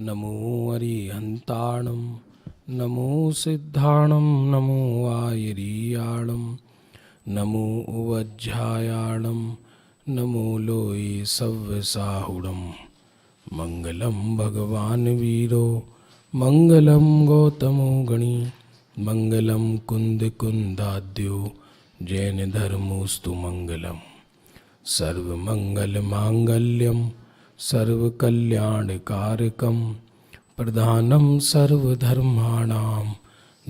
नमो अरिहन्ताणं नमो सिद्धाणं नमो आयरीयाणं नमो उवज्झायाणं नमो लोये सव्यसाहुणं मंगलम भगवान वीरो मंगलम गौतमो गणी मंगलम कुंद कुंदाद्यो जैन धर्मोस्तु मंगलम सर्वमंगल मांगल्यम सर्वकल्याणकारकं प्रधानं सर्वधर्माणां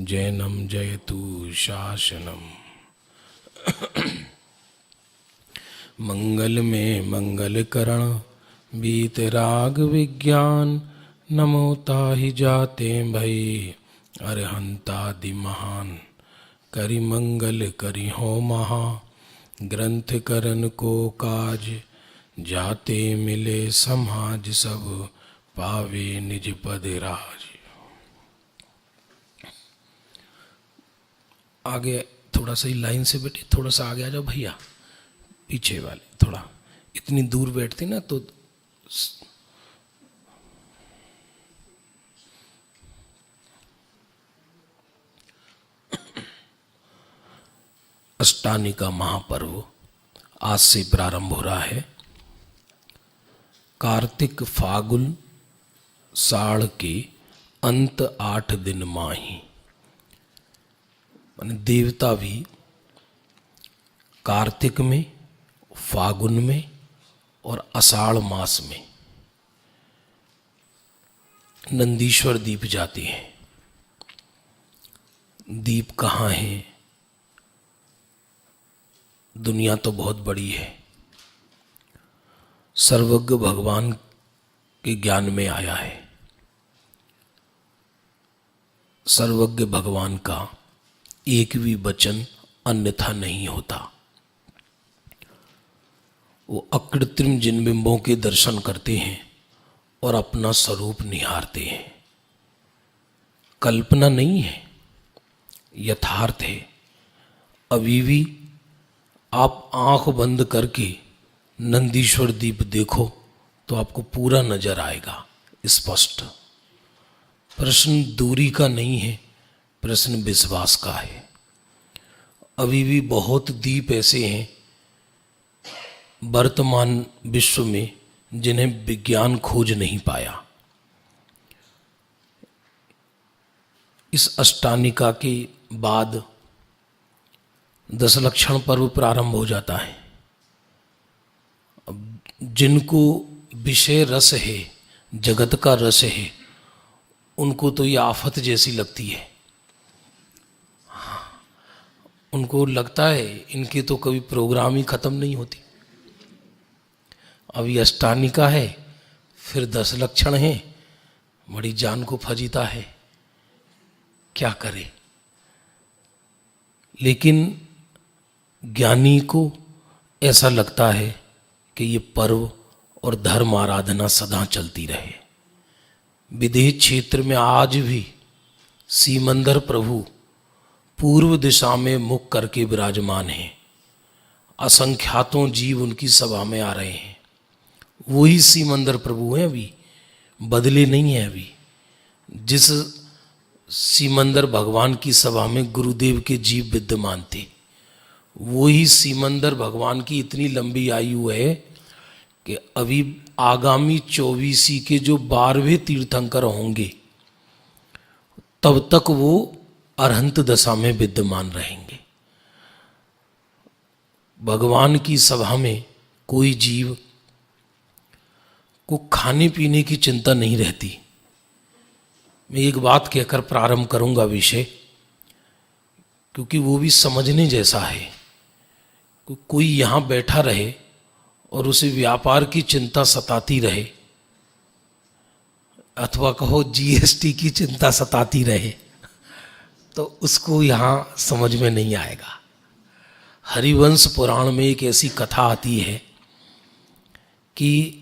जैनं जयतु शासनम्। मंगल में मंगलकरण बीतराग विज्ञान नमो ताहि जाते भई अरहंतादि महान करि मंगल करि हो महा ग्रंथ करन को काज जाते मिले समाज सब पावे निज पद राज। आगे थोड़ा सा ही लाइन से बैठे, थोड़ा सा आगे आ जाओ भैया, पीछे वाले थोड़ा, इतनी दूर बैठते ना तो अष्टानी का महापर्व आज से प्रारंभ हो रहा है। कार्तिक फागुन साढ़ के अंत 8 दिन माही, माने देवता भी कार्तिक में, फागुन में और आषाढ़ मास में नंदीश्वर दीप जाते हैं। दीप कहाँ है? दुनिया तो बहुत बड़ी है, सर्वज्ञ भगवान के ज्ञान में आया है। सर्वज्ञ भगवान का एक भी वचन अन्यथा नहीं होता। वो अकृत्रिम जिन बिंबों के दर्शन करते हैं और अपना स्वरूप निहारते हैं। कल्पना नहीं है, यथार्थ है। अभी भी आप आंख बंद करके नंदीश्वर दीप देखो तो आपको पूरा नजर आएगा स्पष्ट। प्रश्न दूरी का नहीं है, प्रश्न विश्वास का है। अभी भी बहुत दीप ऐसे हैं वर्तमान विश्व में जिन्हें विज्ञान खोज नहीं पाया। इस अष्टानिका के बाद दशलक्षण पर्व प्रारंभ हो जाता है। अब जिनको विषय रस है, जगत का रस है, उनको तो ये आफत जैसी लगती है। उनको लगता है इनके तो कभी प्रोग्राम ही खत्म नहीं होती। अभी अष्टानिका है, फिर दशलक्षण है, बड़ी जान को फजीता है, क्या करे। लेकिन ज्ञानी को ऐसा लगता है कि ये पर्व और धर्म आराधना सदा चलती रहे। विदेह क्षेत्र में आज भी सीमंदर प्रभु पूर्व दिशा में मुख करके विराजमान हैं। असंख्यातों जीव उनकी सभा में आ रहे हैं। वही सीमंदर प्रभु हैं, अभी बदले नहीं हैं। अभी जिस सीमंदर भगवान की सभा में गुरुदेव के जीव विद्यमान थे, वही सीमंदर भगवान की इतनी लंबी आयु है कि अभी आगामी 24 के जो 12वें तीर्थंकर होंगे तब तक वो अरहंत दशा में विद्यमान रहेंगे। भगवान की सभा में कोई जीव को खाने पीने की चिंता नहीं रहती। मैं एक बात कहकर प्रारंभ करूंगा विषय, क्योंकि वो भी समझने जैसा है। कोई यहाँ बैठा रहे और उसे व्यापार की चिंता सताती रहे, अथवा कहो जीएसटी की चिंता सताती रहे, तो उसको यहाँ समझ में नहीं आएगा। हरिवंश पुराण में एक ऐसी कथा आती है कि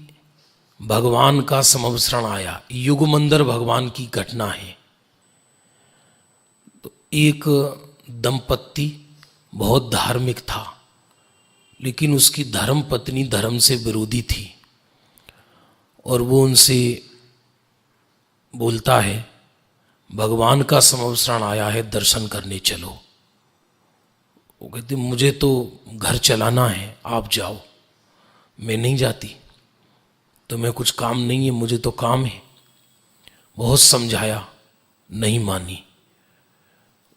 भगवान का समवसरण आया। युगमंदर भगवान की घटना है। तो एक दंपत्ति बहुत धार्मिक था, लेकिन उसकी धर्म पत्नी धर्म से विरोधी थी और वो उनसे बोलता है भगवान का समवसरण आया है, दर्शन करने चलो। वो कहती मुझे तो घर चलाना है, आप जाओ। मैं नहीं जाती, तुम्हें कुछ काम नहीं है, मुझे तो काम है। बहुत समझाया, नहीं मानी।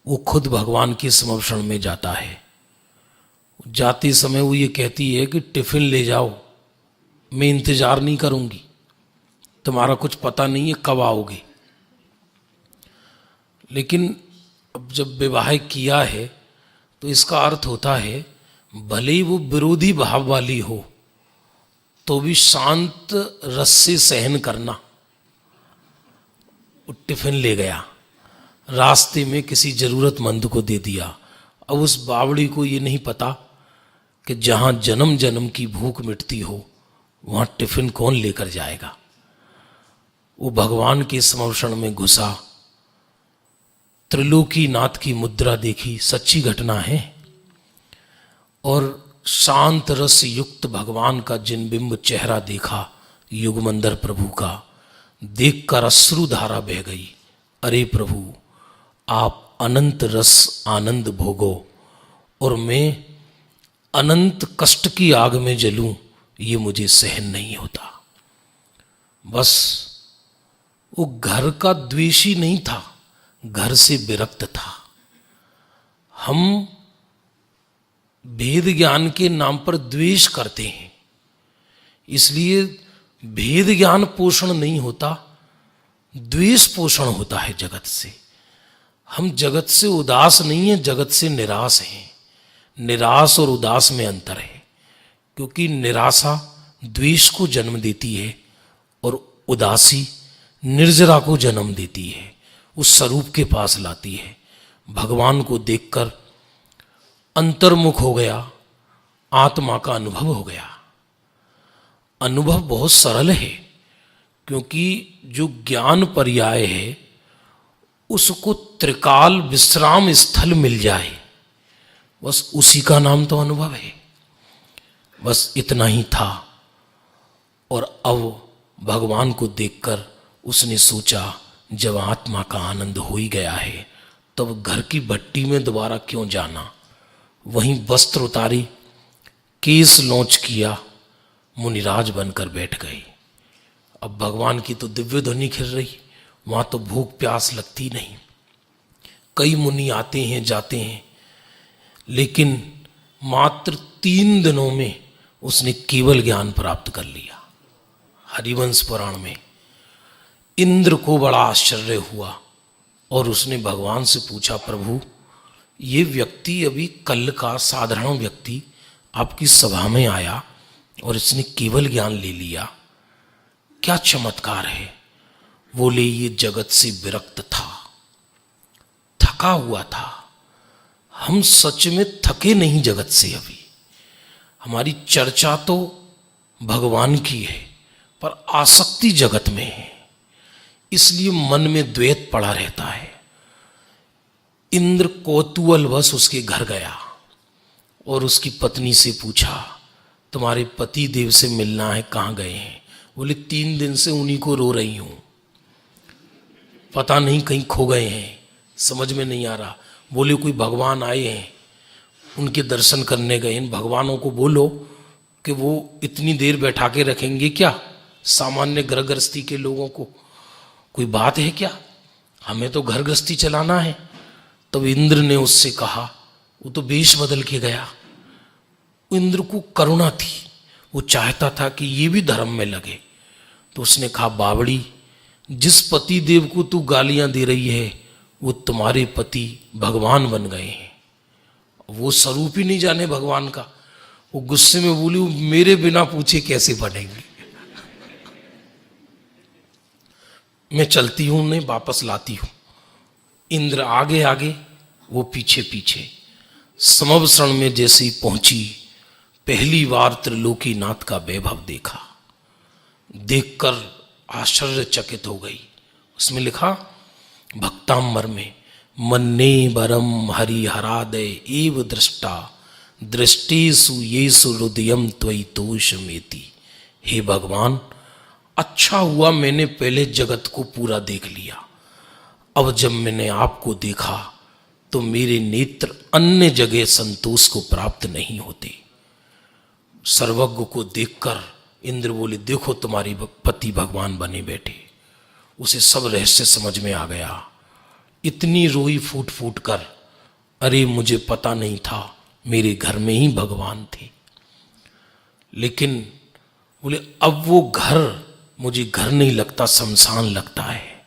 वो खुद भगवान के समवसरण में जाता है। जाते समय वो ये कहती है कि टिफिन ले जाओ, मैं इंतजार नहीं करूंगी, तुम्हारा कुछ पता नहीं है कब आओगे। लेकिन अब जब विवाह किया है तो इसका अर्थ होता है भले ही वो विरोधी भाव वाली हो तो भी शांत रस से सहन करना। वो टिफिन ले गया, रास्ते में किसी जरूरतमंद को दे दिया। अब उस बावड़ी को ये नहीं पता कि जहां जन्म जन्म की भूख मिटती हो वहां टिफिन कौन लेकर जाएगा। वो भगवान के समवसरण में घुसा, त्रिलोकी नाथ की मुद्रा देखी, सच्ची घटना है। और शांत रस युक्त भगवान का जिन बिंब चेहरा देखा युगमंदर प्रभु का, देखकर अश्रुधारा बह गई। अरे प्रभु, आप अनंत रस आनंद भोगो और मैं अनंत कष्ट की आग में जलूं, ये मुझे सहन नहीं होता। बस वो घर का द्वेषी नहीं था, घर से विरक्त था। हम भेद ज्ञान के नाम पर द्वेष करते हैं, इसलिए भेद ज्ञान पोषण नहीं होता, द्वेष पोषण होता है जगत से। हम जगत से उदास नहीं हैं, जगत से निराश हैं। निराश और उदास में अंतर है, क्योंकि निराशा द्वेष को जन्म देती है और उदासी निर्जरा को जन्म देती है, उस स्वरूप के पास लाती है। भगवान को देखकर अंतर्मुख हो गया, आत्मा का अनुभव हो गया। अनुभव बहुत सरल है, क्योंकि जो ज्ञान पर्याय है उसको त्रिकाल विश्राम स्थल मिल जाए, बस उसी का नाम तो अनुभव है। बस इतना ही था। और अब भगवान को देखकर उसने सोचा जब आत्मा का आनंद हो ही गया है तब घर की भट्टी में दोबारा क्यों जाना। वहीं वस्त्र उतारी, केस लौंच किया, मुनिराज बनकर बैठ गई। अब भगवान की तो दिव्य ध्वनि खिल रही, वहां तो भूख प्यास लगती नहीं। कई मुनि आते हैं जाते हैं, लेकिन मात्र 3 दिनों में उसने केवल ज्ञान प्राप्त कर लिया। हरिवंश पुराण में इंद्र को बड़ा आश्चर्य हुआ और उसने भगवान से पूछा, प्रभु ये व्यक्ति अभी कल का साधारण व्यक्ति आपकी सभा में आया और इसने केवल ज्ञान ले लिया, क्या चमत्कार है। बोले ये जगत से विरक्त था, थका हुआ था। हम सच में थके नहीं जगत से। अभी हमारी चर्चा तो भगवान की है पर आसक्ति जगत में है, इसलिए मन में द्वैत पड़ा रहता है। इंद्र कौतूहलवश उसके घर गया और उसकी पत्नी से पूछा, तुम्हारे पति देव से मिलना है, कहाँ गए हैं। बोले 3 दिन से उन्हीं को रो रही हूं, पता नहीं कहीं खो गए हैं, समझ में नहीं आ रहा। बोले कोई भगवान आए हैं, उनके दर्शन करने गए। इन भगवानों को बोलो कि वो इतनी देर बैठा के रखेंगे क्या सामान्य घर गृहस्थी के लोगों को, कोई बात है क्या, हमें तो घर गृहस्थी चलाना है। तब इंद्र ने उससे कहा, वो तो वेश बदल के गया। इंद्र को करुणा थी, वो चाहता था कि ये भी धर्म में लगे। तो उसने कहा, बावड़ी जिस पति देव को तू गालियां दे रही है वो तुम्हारे पति भगवान बन गए हैं। वो स्वरूप ही नहीं जाने भगवान का। वो गुस्से में बोली, मेरे बिना पूछे कैसे बनेंगे। मैं चलती हूं, नहीं वापस लाती हूं। इंद्र आगे आगे, वो पीछे पीछे। समवसरण में जैसे ही पहुंची, पहली बार त्रिलोकी नाथ का वैभव देखा। देखकर आश्चर्यचकित हो गई। उसमें लिखा भक्तांबर में, मन्ने बरम हरिहरादय एव दृष्टा दृष्टिसु येसु हृदयम त्वयि तोषमेति। हे भगवान, अच्छा हुआ मैंने पहले जगत को पूरा देख लिया, अब जब मैंने आपको देखा तो मेरे नेत्र अन्य जगह संतोष को प्राप्त नहीं होते। सर्वज्ञ को देखकर इंद्र बोले, देखो तुम्हारी पति भगवान बने बैठे। उसे सब रहस्य समझ में आ गया। इतनी रोई फूट फूट कर, अरे मुझे पता नहीं था मेरे घर में ही भगवान थे। लेकिन बोले अब वो घर मुझे घर नहीं लगता, शमशान लगता है।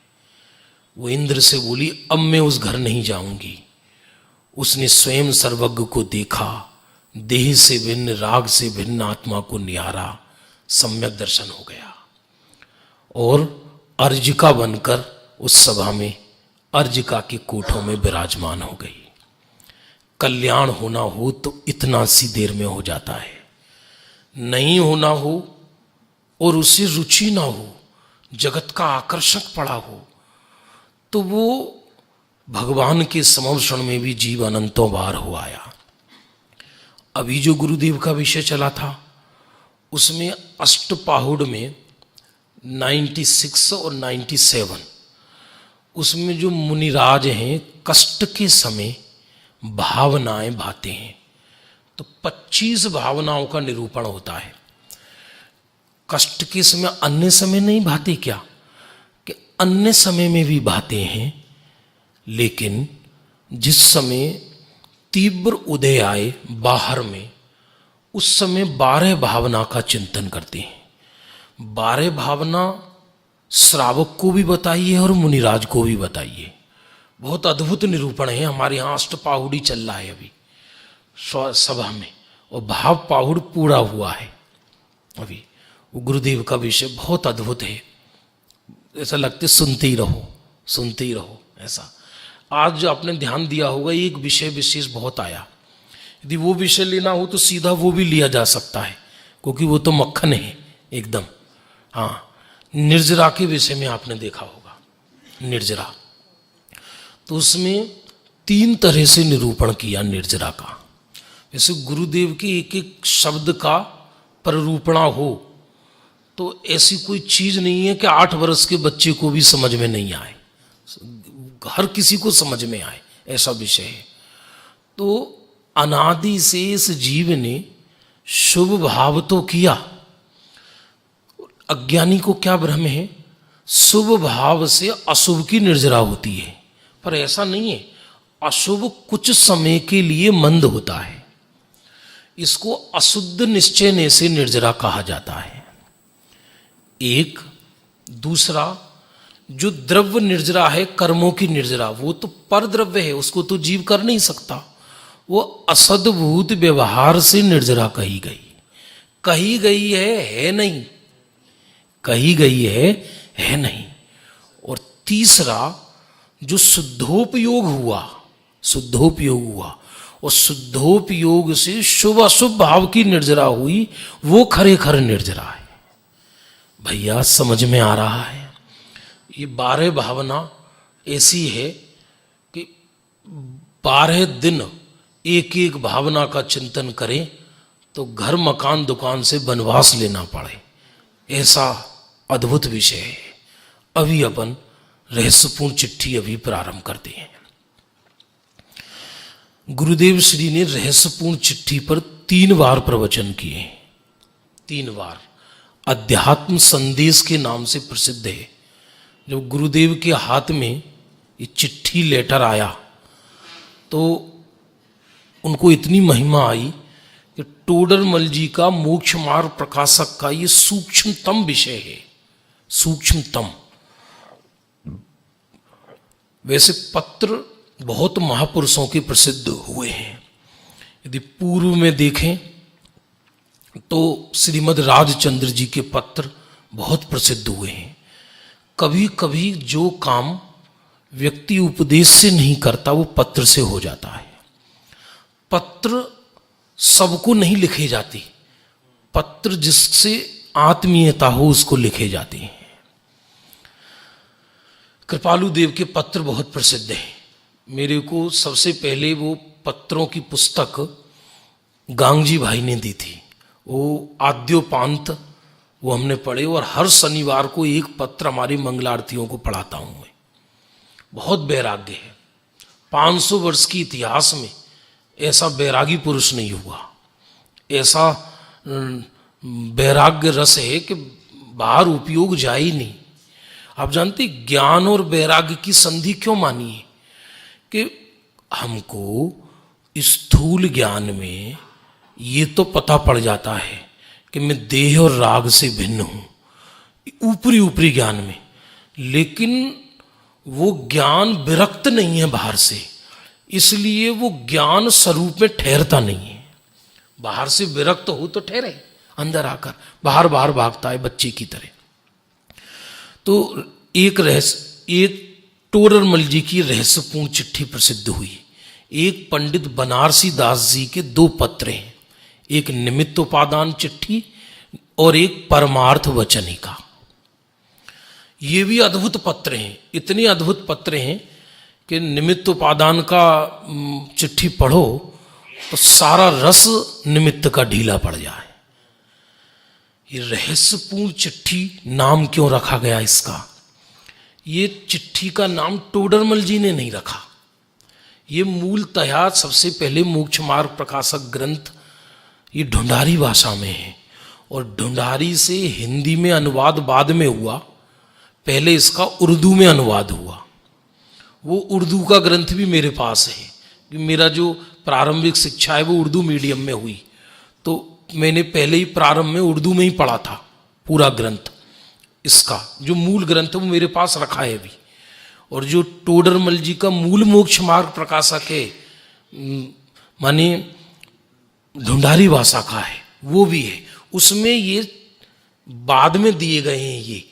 वो इंद्र से बोली, अब मैं उस घर नहीं जाऊंगी। उसने स्वयं सर्वज्ञ को देखा, देह से भिन्न राग से भिन्न आत्मा को निहारा, सम्यक दर्शन हो गया और अर्जिका बनकर उस सभा में अर्जिका के कोठों में विराजमान हो गई। कल्याण होना हो तो इतना सी देर में हो जाता है, नहीं होना हो और उसे रुचि ना हो, जगत का आकर्षक पड़ा हो, तो वो भगवान के समर्षण में भी जीव अनंतों बार हो आया। अभी जो गुरुदेव का विषय चला था उसमें अष्टपाहुड़ में 96 और 97 उसमें जो मुनिराज हैं कष्ट के समय भावनाएं भाते हैं, तो 25 भावनाओं का निरूपण होता है। कष्ट के समय अन्य समय नहीं भाते क्या, कि अन्य समय में भी भाते हैं, लेकिन जिस समय तीव्र उदय आए बाहर में, उस समय 12 भावना का चिंतन करते हैं। 12 भावना श्रावक को भी बताइए और मुनिराज को भी बताइए। बहुत अद्भुत निरूपण है। हमारे यहाँ अष्टपाहुड़ी चल रहा है अभी सभा में, और भाव पाहुड़ पूरा हुआ है अभी। वो गुरुदेव का विषय बहुत अद्भुत है, ऐसा लगते सुनते ही रहो ऐसा। आज जो आपने ध्यान दिया होगा, एक विषय विशेष बहुत आया। यदि वो विषय लेना हो तो सीधा वो भी लिया जा सकता है, क्योंकि वो तो मक्खन है एकदम। हाँ, निर्जरा के विषय में आपने देखा होगा, निर्जरा तो उसमें 3 तरह से निरूपण किया निर्जरा का। जैसे गुरुदेव के एक एक शब्द का प्ररूपणा हो, तो ऐसी कोई चीज नहीं है कि 8 वर्ष के बच्चे को भी समझ में नहीं आए, हर किसी को समझ में आए, ऐसा विषय है। तो अनादि से इस जीव ने शुभ भाव तो किया, अज्ञानी को क्या भ्रम है, शुभ भाव से अशुभ की निर्जरा होती है, पर ऐसा नहीं है। अशुभ कुछ समय के लिए मंद होता है, इसको अशुद्ध निश्चय से निर्जरा कहा जाता है। एक दूसरा जो द्रव्य निर्जरा है, कर्मों की निर्जरा, वो तो पर द्रव्य है, उसको तो जीव कर नहीं सकता। वो असद्भूत व्यवहार से निर्जरा कही गई है नहीं, कही गई है नहीं। और तीसरा जो शुद्धोपयोग हुआ, और शुद्धोपयोग से शुभ अशुभ भाव की निर्जरा हुई, वो खरेखर निर्जरा है। भैया समझ में आ रहा है? ये 12 भावना ऐसी है कि 12 दिन एक एक भावना का चिंतन करें तो घर मकान दुकान से वनवास लेना पड़े, ऐसा अद्भुत विषय है। अभी अपन रहस्यपूर्ण चिट्ठी अभी प्रारंभ करते हैं। गुरुदेव श्री ने रहस्यपूर्ण चिट्ठी पर 3 बार प्रवचन किए, 3 बार। अध्यात्म संदेश के नाम से प्रसिद्ध है। जब गुरुदेव के हाथ में ये चिट्ठी लेटर आया तो उनको इतनी महिमा आई कि टोडरमल जी का मोक्ष मार्ग प्रकाशक का ये सूक्ष्मतम विषय है, सूक्ष्मतम। वैसे पत्र बहुत महापुरुषों के प्रसिद्ध हुए हैं। यदि पूर्व में देखें तो श्रीमद् राजचंद्र जी के पत्र बहुत प्रसिद्ध हुए हैं। कभी कभी जो काम व्यक्ति उपदेश से नहीं करता वो पत्र से हो जाता है। पत्र सबको नहीं लिखे जाते, पत्र जिससे आत्मीयता हो उसको लिखे जाते हैं। कृपालु देव के पत्र बहुत प्रसिद्ध हैं। मेरे को सबसे पहले वो पत्रों की पुस्तक गांगजी भाई ने दी थी। वो आद्योपांत वो हमने पढ़े, और हर शनिवार को एक पत्र हमारी मंगलारतियों को पढ़ाता हूं मैं। बहुत वैराग्य है। 500 वर्ष की इतिहास में ऐसा वैरागी पुरुष नहीं हुआ, ऐसा वैराग्य रस है कि बाहर उपयोग जाए ही नहीं। आप जानते ज्ञान और वैराग्य की संधि क्यों मानी है? कि हमको स्थूल ज्ञान में ये तो पता पड़ जाता है कि मैं देह और राग से भिन्न हूं, ऊपरी ऊपरी ज्ञान में, लेकिन वो ज्ञान विरक्त नहीं है बाहर से, इसलिए वो ज्ञान स्वरूप में ठहरता नहीं है। बाहर से विरक्त हो तो ठहरे, अंदर आकर बाहर बाहर भागता है बच्चे की तरह। तो एक टोडरमल जी की रहस्यपूर्ण चिट्ठी प्रसिद्ध हुई। एक पंडित बनारसी दास जी के 2 पत्र हैं, एक निमित्तोपादान चिट्ठी और एक परमार्थ वचनिका। ये भी अद्भुत पत्र हैं, इतने अद्भुत पत्र हैं कि निमित्तोपादान का चिट्ठी पढ़ो तो सारा रस निमित्त का ढीला पड़ जाए। ये रहस्यपूर्ण चिट्ठी नाम क्यों रखा गया इसका? ये चिट्ठी का नाम टोडरमल जी ने नहीं रखा। ये मूलतः सबसे पहले मोक्ष मार्ग प्रकाशक ग्रंथ ये ढूंढारी भाषा में है, और ढूंढारी से हिंदी में अनुवाद बाद में हुआ, पहले इसका उर्दू में अनुवाद हुआ। वो उर्दू का ग्रंथ भी मेरे पास है, कि मेरा जो प्रारंभिक शिक्षा है वो उर्दू मीडियम में हुई, तो मैंने पहले ही प्रारंभ में उर्दू में ही पढ़ा था पूरा ग्रंथ। इसका जो मूल ग्रंथ है वो मेरे पास रखा है अभी। और जो टोडरमल जी का मूल मोक्ष मार्ग प्रकाशक है, माने ढूंढारी भाषा का है, वो भी है। उसमें ये बाद में दिए गए हैं, ये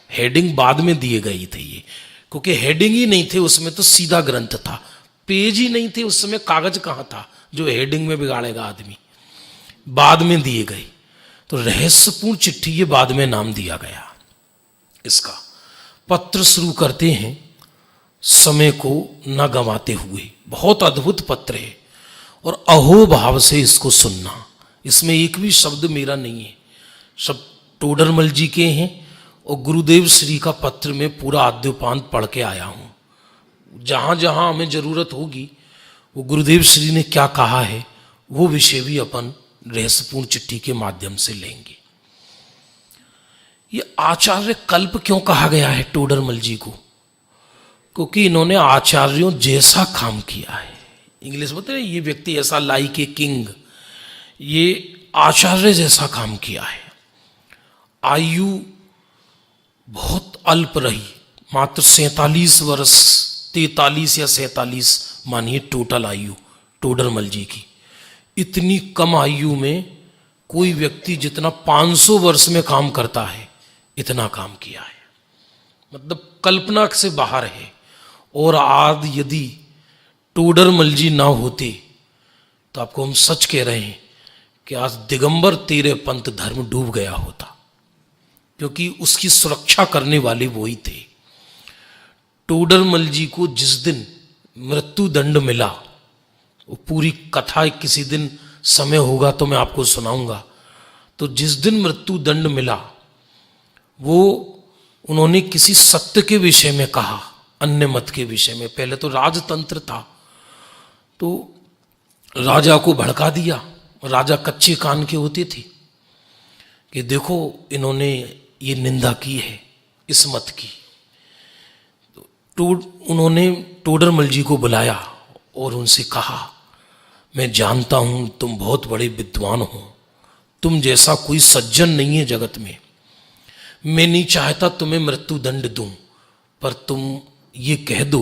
हेडिंग बाद में दिए गए थे ये, क्योंकि हेडिंग ही नहीं थे उसमें, तो सीधा ग्रंथ था, पेज ही नहीं थे उस समय, कागज कहाँ था जो हेडिंग में बिगाड़ेगा आदमी। बाद में दिए गए, तो रहस्यपूर्ण चिट्ठी ये बाद में नाम दिया गया इसका। पत्र शुरू करते हैं समय को न गंवाते हुए। बहुत अद्भुत पत्र है, और अहो भाव से इसको सुनना। इसमें एक भी शब्द मेरा नहीं है, सब टोडरमल जी के हैं, और गुरुदेव श्री का पत्र में पूरा आद्योपांत पढ़ के आया हूँ। जहाँ जहाँ हमें जरूरत होगी वो गुरुदेव श्री ने क्या कहा है वो विषय भी अपन रहस्यपूर्ण चिट्ठी के माध्यम से लेंगे। ये आचार्य कल्प क्यों कहा गया है टोडरमल जी को? क्योंकि इन्होंने आचार्यों जैसा काम किया है। इंग्लिश बोलते हैं ये व्यक्ति ऐसा लाइक ए किंग, ये आचार्य जैसा काम किया है। आयु बहुत अल्प रही, मात्र 47 वर्ष, 43 या 47 मानिए टोटल आयु टोडरमल जी की। इतनी कम आयु में कोई व्यक्ति जितना 500 वर्ष में काम करता है इतना काम किया है, मतलब कल्पना से बाहर है। और आज यदि टोडरमल जी ना होते तो आपको हम सच कह रहे हैं कि आज दिगंबर तेरे पंथ धर्म डूब गया होता, क्योंकि उसकी सुरक्षा करने वाले वही थे। टोडरमल जी को जिस दिन मृत्यु दंड मिला, वो पूरी कथा किसी दिन समय होगा तो मैं आपको सुनाऊंगा। तो जिस दिन मृत्यु दंड मिला वो उन्होंने किसी सत्य के विषय में कहा, अन्य मत के विषय में। पहले तो राजतंत्र था, तो राजा को भड़का दिया। राजा कच्चे कान के होते थे कि देखो इन्होंने ये निंदा की है इस मत की। तो उन्होंने टोडरमल जी को बुलाया और उनसे कहा, मैं जानता हूं तुम बहुत बड़े विद्वान हो, तुम जैसा कोई सज्जन नहीं है जगत में। मैं नहीं चाहता तुम्हें मृत्यु दंड दूं, पर तुम ये कह दो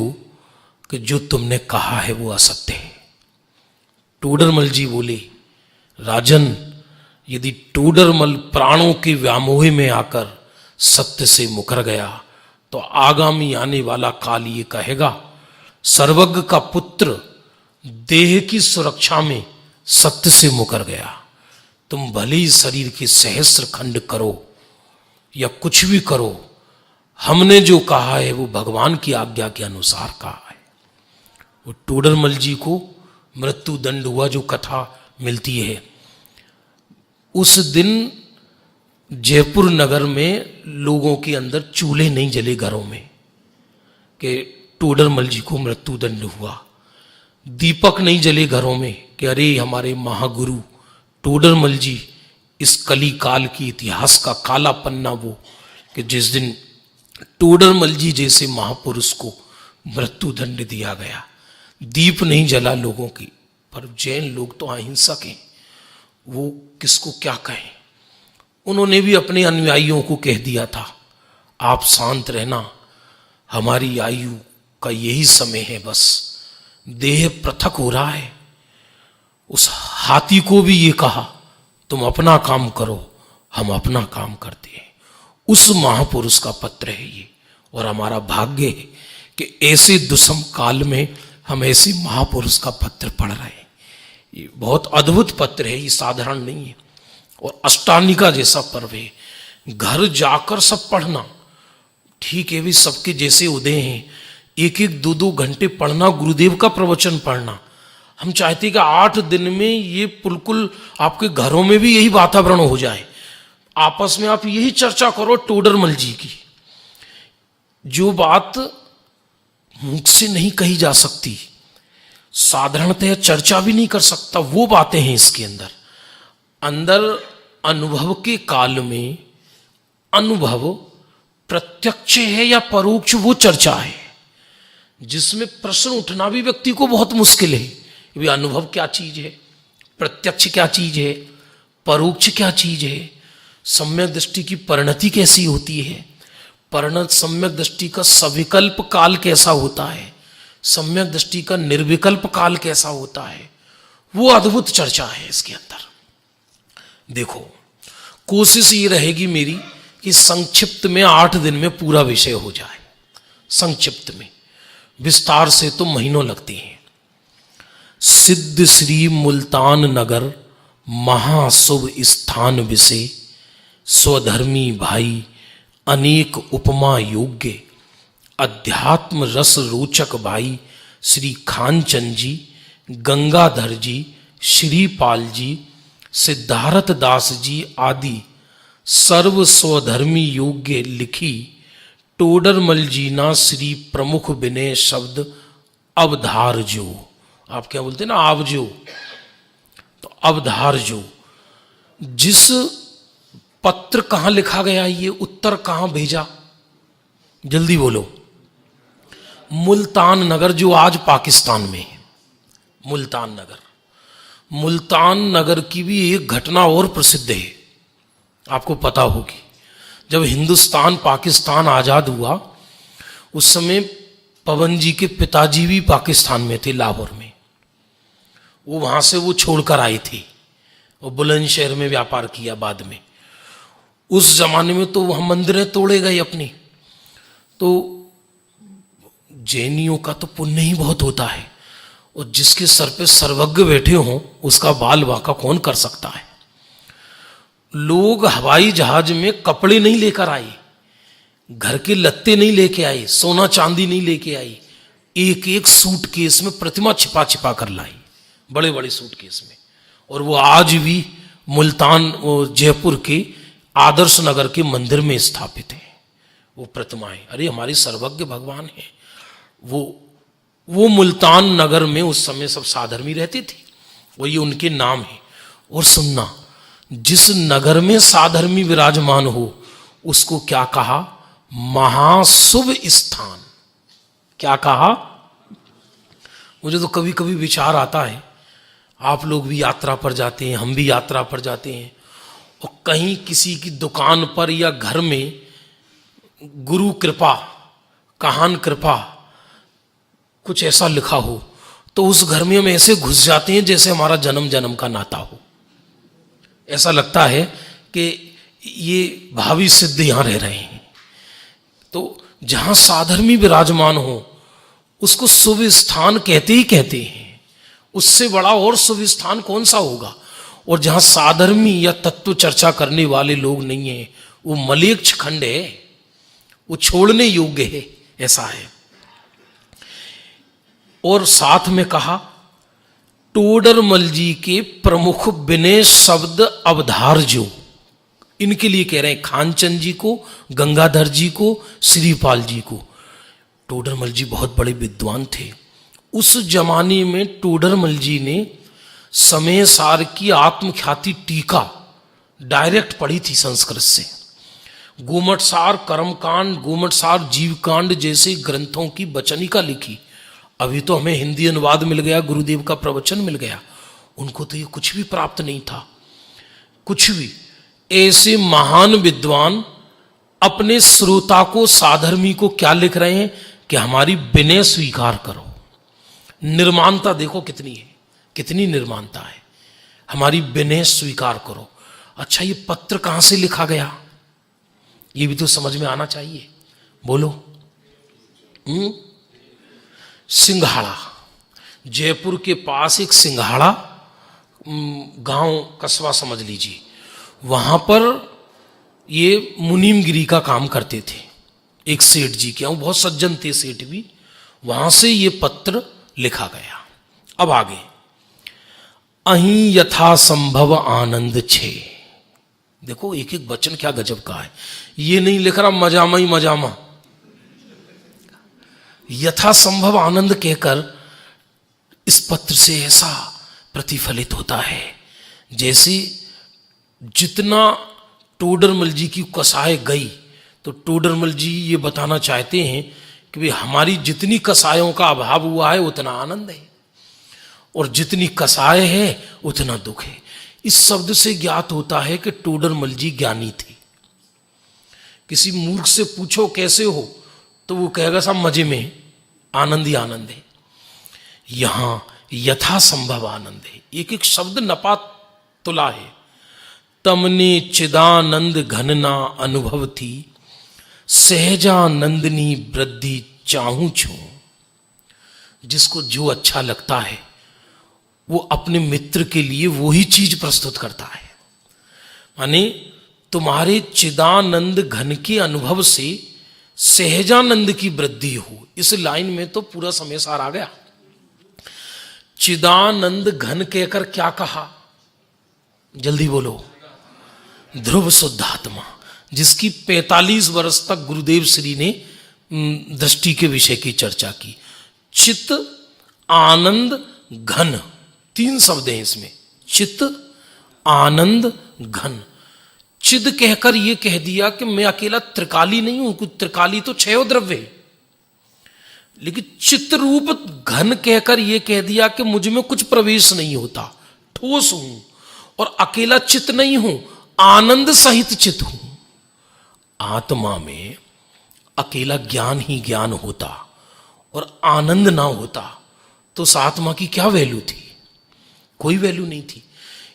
कि जो तुमने कहा है वो असत्य है। टोडरमल जी बोले, राजन, यदि टोडरमल प्राणों के व्यामोह में आकर सत्य से मुकर गया तो आगामी आने वाला काल ये कहेगा, सर्वज्ञ का पुत्र देह की सुरक्षा में सत्य से मुकर गया। तुम भले ही शरीर के सहस्त्र खंड करो या कुछ भी करो, हमने जो कहा है वो भगवान की आज्ञा के अनुसार कहा है। वो टोडरमल जी को मृत्यु दंड हुआ जो कथा मिलती है, उस दिन जयपुर नगर में लोगों के अंदर चूल्हे नहीं जले घरों में कि टोडरमल जी को मृत्युदंड हुआ, दीपक नहीं जले घरों में कि अरे हमारे महागुरु टोडरमल जी इस कली काल की इतिहास का काला पन्ना वो कि जिस दिन टोडरमल जी जैसे महापुरुष को मृत्युदंड दिया गया। दीप नहीं जला लोगों की। पर जैन लोग तो अहिंसक हैं, वो किसको क्या कहें। उन्होंने भी अपने अनुयायियों को कह दिया था आप शांत रहना, हमारी आयु का यही समय है, बस देह पृथक हो रहा है। उस हाथी को भी ये कहा तुम अपना काम करो, हम अपना काम करते हैं। उस महापुरुष का पत्र है ये, और हमारा भाग्य है कि ऐसे दुष्म काल में हम ऐसे महापुरुष का पत्र पढ़ रहे हैं। ये बहुत अद्भुत पत्र है, ये साधारण नहीं है। और अष्टानिका जैसा पर्व है, घर जाकर सब पढ़ना ठीक है भी, सबके जैसे उदय हैं, एक एक दो दो घंटे पढ़ना, गुरुदेव का प्रवचन पढ़ना। हम चाहते हैं कि 8 दिन में ये बिल्कुल आपके घरों में भी यही वातावरण हो जाए, आपस में आप यही चर्चा करो टोडरमल जी की। जो बात मुख से नहीं कही जा सकती, साधारणतः चर्चा भी नहीं कर सकता, वो बातें हैं इसके अंदर। अंदर अनुभव के काल में अनुभव प्रत्यक्ष है या परोक्ष, वो चर्चा है जिसमें प्रश्न उठना भी व्यक्ति को बहुत मुश्किल है। वे अनुभव क्या चीज है, प्रत्यक्ष क्या चीज है, परोक्ष क्या चीज है, सम्यक दृष्टि की परिणति कैसी होती है, परिणत सम्यक दृष्टि का सविकल्प काल कैसा होता है, सम्यक दृष्टि का निर्विकल्प काल कैसा होता है, वो अद्भुत चर्चा है इसके अंदर। देखो, कोशिश ये रहेगी मेरी कि संक्षिप्त में 8 दिन में पूरा विषय हो जाए। संक्षिप्त में, विस्तार से तो महीनों लगते हैं। सिद्ध श्री मुल्तान नगर महाशुभ स्थान विषय, स्वधर्मी भाई अनेक उपमा योग्य, अध्यात्म रस रोचक भाई श्री खानचंद जी, गंगाधर जी, श्रीपाल जी, सिद्धार्थ दास जी आदि सर्व स्वधर्मी योग्य लिखी टोडरमल जी ना श्री प्रमुख विनय शब्द अवधार जो। आप क्या बोलते हैं ना, आवजो, तो अवधार जो। जिस पत्र कहां लिखा गया, ये उत्तर कहां भेजा, जल्दी बोलो। मुल्तान नगर, जो आज पाकिस्तान में है। मुल्तान नगर, मुल्तान नगर की भी एक घटना और प्रसिद्ध है, आपको पता होगी। जब हिंदुस्तान पाकिस्तान आजाद हुआ, उस समय पवन जी के पिताजी भी पाकिस्तान में थे, लाहौर में। वो वहां से वो छोड़कर आए थे और बुलंदशहर में व्यापार किया बाद में। उस जमाने में तो वहां मंदिरें तोड़े गए अपनी। तो जैनियों का तो पुण्य ही बहुत होता है, और जिसके सर पे सर्वज्ञ बैठे हों उसका बाल वाका कौन कर सकता है। लोग हवाई जहाज में कपड़े नहीं लेकर आए, घर के लत्ते नहीं लेके आए, सोना चांदी नहीं लेके आए, एक एक सूटकेस में प्रतिमा छिपा छिपा कर लाई, बड़े बड़े सूटकेस में। और वो आज भी मुल्तान जयपुर के आदर्श नगर के मंदिर में स्थापित है वो प्रतिमाएं। अरे हमारे सर्वज्ञ भगवान हैं वो मुल्तान नगर में उस समय सब साधर्मी रहते थे, वो ये उनके नाम है। और सुनना, जिस नगर में साधर्मी विराजमान हो उसको क्या कहा, महाशुभ स्थान। क्या कहा, मुझे तो कभी कभी विचार आता है, आप लोग भी यात्रा पर जाते हैं, हम भी यात्रा पर जाते हैं, और कहीं किसी की दुकान पर या घर में गुरु कृपा, कहान कृपा, कुछ ऐसा लिखा हो, तो उस घर में हम ऐसे घुस जाते हैं जैसे हमारा जन्म जन्म का नाता हो। ऐसा लगता है कि ये भावी सिद्ध यहां रह रहे हैं। तो जहां साधर्मी विराजमान हो उसको शुभ स्थान कहते ही कहते हैं, उससे बड़ा और शुभ स्थान कौन सा होगा। और जहां साधर्मी या तत्व चर्चा करने वाले लोग नहीं है, वो मलेच्छ खंड है, वो छोड़ने योग्य है, ऐसा है। और साथ में कहा, टोडरमल जी के प्रमुख विनय शब्द अवधार जो। इनके लिए कह रहे हैं, खानचंद जी को, गंगाधर जी को, श्रीपाल जी को। टोडरमल जी बहुत बड़े विद्वान थे। उस जमाने में टोडरमल जी ने समय सार की आत्मख्याति टीका डायरेक्ट पढ़ी थी संस्कृत से। गोमटसार कर्मकांड, गोमटसार जीवकांड जैसे ग्रंथों की वचनिका लिखी। अभी तो हमें हिंदी अनुवाद मिल गया, गुरुदेव का प्रवचन मिल गया। उनको तो ये कुछ भी प्राप्त नहीं था, कुछ भी। ऐसे महान विद्वान अपने श्रोता को, साधर्मी को क्या लिख रहे हैं कि हमारी विनय स्वीकार करो। निर्माणता देखो कितनी है, कितनी निर्माणता है। हमारी विनय स्वीकार करो। अच्छा, ये पत्र कहां से लिखा गया, ये भी तो समझ में आना चाहिए। बोलो। सिंघाड़ा, जयपुर के पास एक सिंघाड़ा गांव, कस्बा समझ लीजिए, वहां पर ये मुनीमगिरी का काम करते थे एक सेठ जी के। बहुत सज्जन थे सेठ भी। वहां से ये पत्र लिखा गया। अब आगे, अहीं यथा संभव आनंद छे। देखो एक एक वचन क्या गजब का है। ये नहीं लिख रहा मजामा ही मजामा, यथा संभव आनंद कहकर इस पत्र से ऐसा प्रतिफलित होता है जैसे जितना टोडरमल जी की कसाय गई, तो टोडरमल जी ये बताना चाहते हैं कि भाई हमारी जितनी कसायों का अभाव हुआ है उतना आनंद है, और जितनी कसाय है उतना दुख है। इस शब्द से ज्ञात होता है कि टोडरमल जी ज्ञानी थे। किसी मूर्ख से पूछो कैसे हो, तो वो कहेगा सब मजे में, आनंद ही आनंद है। यहां यथासंभव आनंद है। एक एक शब्द नपा तुला है। तमने चिदानंद घनना अनुभव थी, सहजानंदनी वृद्धि चाहूं छू। जिसको जो अच्छा लगता है वो अपने मित्र के लिए वही चीज प्रस्तुत करता है। माने तुम्हारे चिदानंद घन के अनुभव से सहजानंद की वृद्धि हो। इस लाइन में तो पूरा समय सार आ गया। चिदानंद घन कहकर क्या कहा, जल्दी बोलो। ध्रुव शुद्धात्मा, जिसकी 45 वर्ष तक गुरुदेव श्री ने दृष्टि के विषय की चर्चा की। चित आनंद घन, 3 शब्द हैं इसमें, चित आनंद घन। चिद कहकर यह कह दिया कि मैं अकेला त्रिकाली नहीं हूं, कुछ त्रिकाली तो 6 द्रव्य है, लेकिन चित्त रूप घन कहकर यह कह दिया कि मुझ में कुछ प्रवेश नहीं होता, ठोस हूं और अकेला चित्त नहीं हूं, आनंद सहित चित्त हूं। आत्मा में अकेला ज्ञान ही ज्ञान होता और आनंद ना होता तो उस आत्मा की क्या वैल्यू थी, कोई वैल्यू नहीं थी।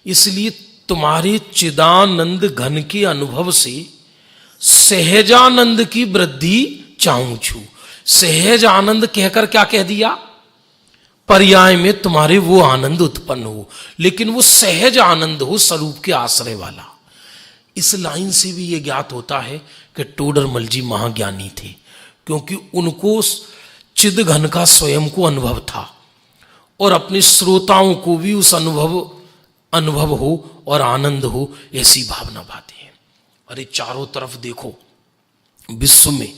इसलिए तुम्हारे चिदानंद घन के अनुभव से सहजानंद की वृद्धि चाहूं छू। सहज आनंद कहकर क्या कह दिया, पर्याय में तुम्हारे वो आनंद उत्पन्न हो, लेकिन वो सहज आनंद हो, स्वरूप के आश्रय वाला। इस लाइन से भी ये ज्ञात होता है कि टोडरमल जी महाज्ञानी थे, क्योंकि उनको चिद घन का स्वयं को अनुभव था और अपने श्रोताओं को भी उस अनुभव हो और आनंद हो, ऐसी भावना भाती है। अरे चारों तरफ देखो, विश्व में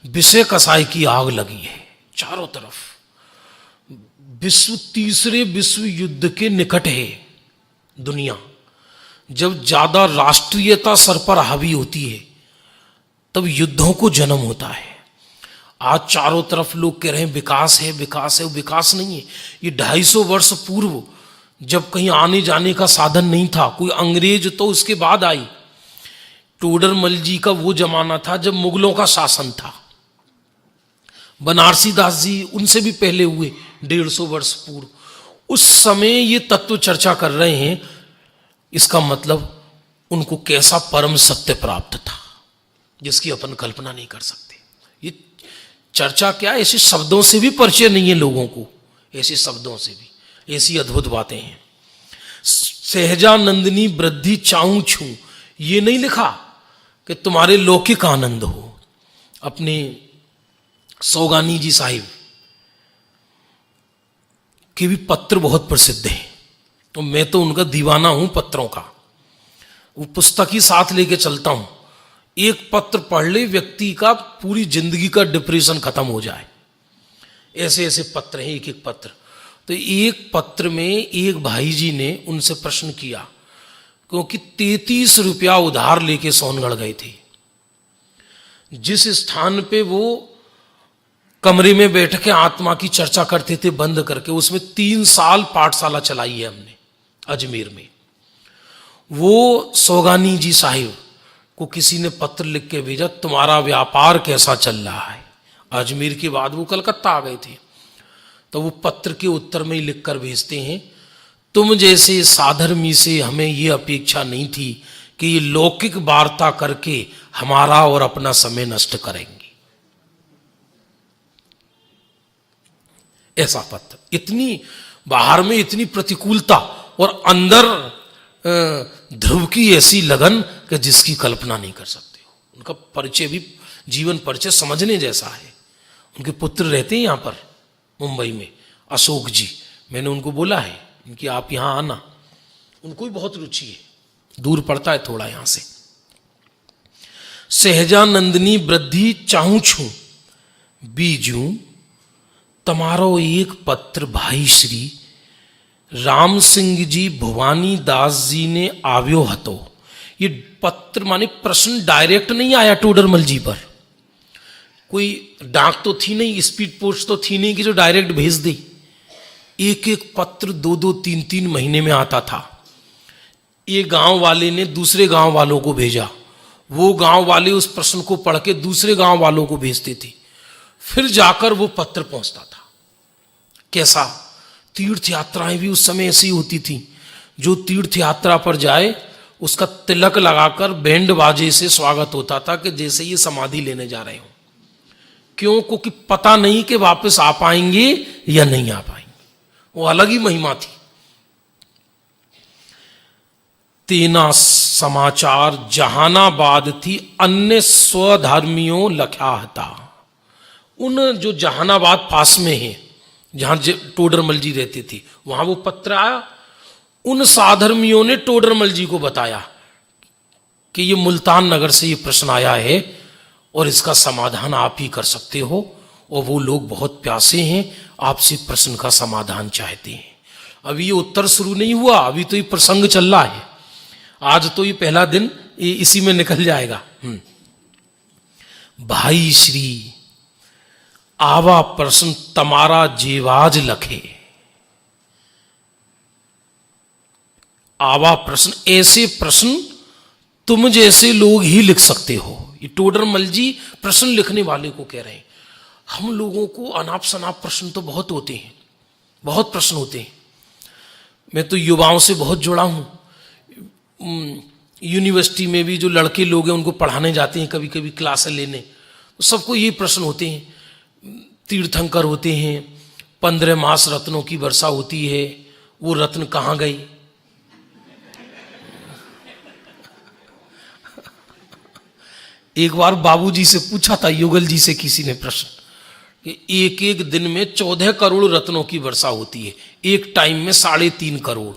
विषय कसाई की आग लगी है चारों तरफ। विश्व तीसरे विश्व युद्ध के निकट है दुनिया। जब ज्यादा राष्ट्रीयता सर पर हावी होती है तब युद्धों को जन्म होता है। आज चारों तरफ लोग कह रहे हैं विकास है, विकास है। विकास नहीं है। ये 250 वर्ष पूर्व जब कहीं आने जाने का साधन नहीं था, कोई अंग्रेज तो उसके बाद आई। टोडरमल जी का वो जमाना था जब मुगलों का शासन था। बनारसी दास जी उनसे भी पहले हुए, 150 वर्ष पूर्व। उस समय ये तत्व चर्चा कर रहे हैं। इसका मतलब उनको कैसा परम सत्य प्राप्त था जिसकी अपन कल्पना नहीं कर सकते। ये चर्चा क्या, ऐसे शब्दों से भी परिचय नहीं है लोगों को, ऐसे शब्दों से भी ऐसी अद्भुत बातें हैं। सहजानंदनी वृद्धि चाहूं छू, ये नहीं लिखा कि तुम्हारे लौकिक आनंद हो। अपने सौगानी जी साहिब के भी पत्र बहुत प्रसिद्ध हैं, तो मैं तो उनका दीवाना हूं पत्रों का। वो पुस्तक ही साथ लेके चलता हूं। एक पत्र पढ़ ले, व्यक्ति का पूरी जिंदगी का डिप्रेशन खत्म हो जाए। ऐसे ऐसे पत्र हैं, एक एक पत्र। तो एक पत्र में एक भाई जी ने उनसे प्रश्न किया, क्योंकि 33 रुपया उधार लेके सोनगढ़ गए थे। जिस स्थान पे वो कमरे में बैठ के आत्मा की चर्चा करते थे बंद करके, उसमें 3 साल पाठशाला चलाई है हमने अजमेर में। वो सोगानी जी साहिब को किसी ने पत्र लिख के भेजा, तुम्हारा व्यापार कैसा चल रहा है। अजमेर के बाद वो कलकत्ता आ गए थे। तो वो पत्र के उत्तर में ही लिख कर भेजते हैं, तुम जैसे साधर्मी से हमें ये अपेक्षा नहीं थी कि ये लौकिक वार्ता करके हमारा और अपना समय नष्ट करेंगे। ऐसा पत्र, इतनी बाहर में इतनी प्रतिकूलता और अंदर ध्रुव की ऐसी लगन कि जिसकी कल्पना नहीं कर सकते हो। उनका परिचय भी जीवन परिचय समझने जैसा है। उनके पुत्र रहते हैं यहाँ पर मुंबई में, अशोक जी। मैंने उनको बोला है कि आप यहाँ आना, उनको भी बहुत रुचि है, दूर पड़ता है थोड़ा यहाँ से। सहजानंदनी वृद्धि चाहूं छू बीजू तमारो एक पत्र भाई श्री राम सिंह जी भवानी दास जी ने आव्यो हतो। ये पत्र माने प्रश्न डायरेक्ट नहीं आया टोडरमल जी पर, कोई डाक तो थी नहीं, स्पीड पोस्ट तो थी नहीं कि जो डायरेक्ट भेज दे। एक एक पत्र 2-2, 3-3 महीने में आता था। एक गांव वाले ने दूसरे गांव वालों को भेजा, वो गांव वाले उस प्रश्न को पढ़ के दूसरे गांव वालों को भेजते थे, फिर जाकर वो पत्र पहुंचता था। कैसा, तीर्थ यात्राएं भी उस समय ऐसी होती थी। जो तीर्थ यात्रा पर जाए उसका तिलक लगाकर बैंड बाजे से स्वागत होता था कि जैसे ये समाधि लेने जा रहे हो। क्यों? क्योंकि पता नहीं कि वापस आ पाएंगे या नहीं आ पाएंगे। वो अलग ही महिमा थी। तेना समाचार जहानाबाद थी अन्य स्वधर्मियों लख्या था। उन जो जहानाबाद पास में है, जहां टोडरमल जी रहते थे, वहां वो पत्र आया। उन साधर्मियों ने टोडरमल जी को बताया कि ये मुल्तान नगर से ये प्रश्न आया है और इसका समाधान आप ही कर सकते हो, और वो लोग बहुत प्यासे हैं, आपसे प्रश्न का समाधान चाहते हैं। अभी ये उत्तर शुरू नहीं हुआ, अभी तो ये प्रसंग चल रहा है। आज तो ये पहला दिन इसी में निकल जाएगा। भाई श्री आवा प्रश्न तमारा जेवाज लखे। आवा प्रश्न, ऐसे प्रश्न तुम जैसे लोग ही लिख सकते हो। ये टोडरमल जी प्रश्न लिखने वाले को कह रहे हैं। हम लोगों को अनाप शनाप प्रश्न तो बहुत होते हैं, बहुत प्रश्न होते हैं। मैं तो युवाओं से बहुत जुड़ा हूं। यूनिवर्सिटी में भी जो लड़के लोग हैं उनको पढ़ाने जाते हैं कभी कभी क्लासें लेने, तो सबको ये प्रश्न होते हैं। तीर्थंकर होते हैं, 15 मास रत्नों की वर्षा होती है, वो रत्न कहाँ गई? एक बार बाबूजी से पूछा था, युगल जी से किसी ने प्रश्न, कि एक एक दिन में 14 करोड़ रत्नों की वर्षा होती है, एक टाइम में 3.5 करोड़,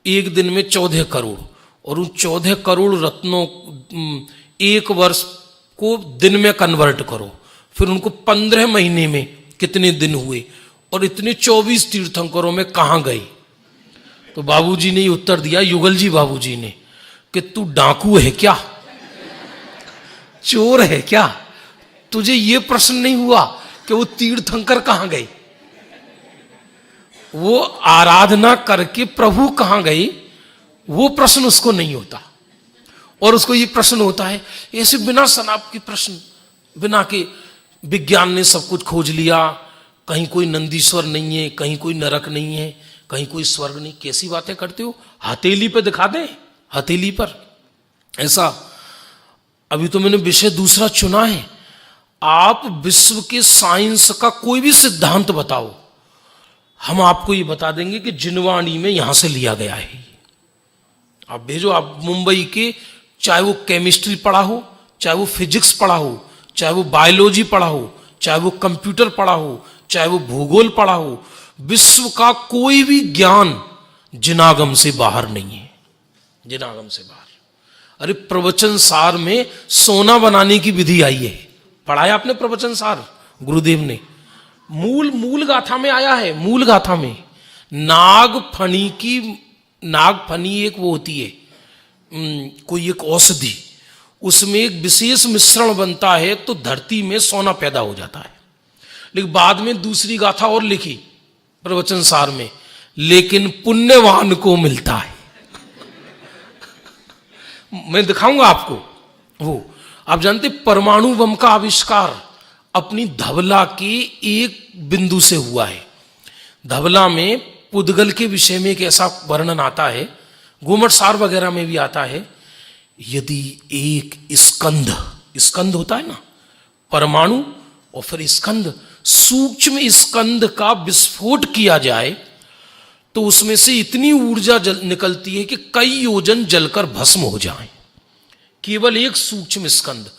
एक दिन में 14 करोड़, और उन 14 करोड़ रत्नों एक वर्ष को दिन में कन्वर्ट करो, फिर उनको 15 महीने में कितने दिन हुए, और इतने 24 तीर्थंकरों में कहां गए? तो बाबूजी ने उत्तर दिया, युगल जी बाबूजी ने, कि तू डाकू है क्या, चोर है क्या? तुझे ये प्रश्न नहीं हुआ कि वो तीर्थंकर कहां गए, वो आराधना करके प्रभु कहां गए, वो प्रश्न उसको नहीं होता। और उसको ये प्रश्न होता है ऐसे बिना सनाप के प्रश्न, बिना के विज्ञान ने सब कुछ खोज लिया, कहीं कोई नंदीश्वर नहीं है, कहीं कोई नरक नहीं है, कहीं कोई स्वर्ग नहीं। कैसी बातें करते हो? हथेली पे दिखा दे, हथेली पर ऐसा। अभी तो मैंने विषय दूसरा चुना है। आप विश्व के साइंस का कोई भी सिद्धांत बताओ, हम आपको ये बता देंगे कि जिनवाणी में यहां से लिया गया है। आप भेजो, आप मुंबई के, चाहे वो केमिस्ट्री पढ़ा हो, चाहे वो फिजिक्स पढ़ा हो, चाहे वो बायोलॉजी पढ़ा हो, चाहे वो कंप्यूटर पढ़ा हो, चाहे वो भूगोल पढ़ा हो, विश्व का कोई भी ज्ञान जिनागम से बाहर नहीं है, जिनागम से बाहर। अरे प्रवचन सार में सोना बनाने की विधि आई है, पढ़ाया आपने प्रवचन सार गुरुदेव ने। मूल गाथा में आया है, मूल गाथा में नागफनी एक वो होती है, कोई एक औषधि, उसमें एक विशेष मिश्रण बनता है तो धरती में सोना पैदा हो जाता है। लेकिन बाद में दूसरी गाथा और लिखी प्रवचन सार में, लेकिन पुण्यवान को मिलता है। मैं दिखाऊंगा आपको वो। आप जानते परमाणु बम का आविष्कार अपनी धवला के एक बिंदु से हुआ है। धवला में पुद्गल के विषय में एक ऐसा वर्णन आता है, गोमट सार वगैरह में भी आता है, यदि एक स्कंद होता है ना, परमाणु और फिर स्कंद, सूक्ष्म स्कंद का विस्फोट किया जाए तो उसमें से इतनी ऊर्जा निकलती है कि कई योजन जलकर भस्म हो जाएं। केवल एक सूक्ष्म स्कंद।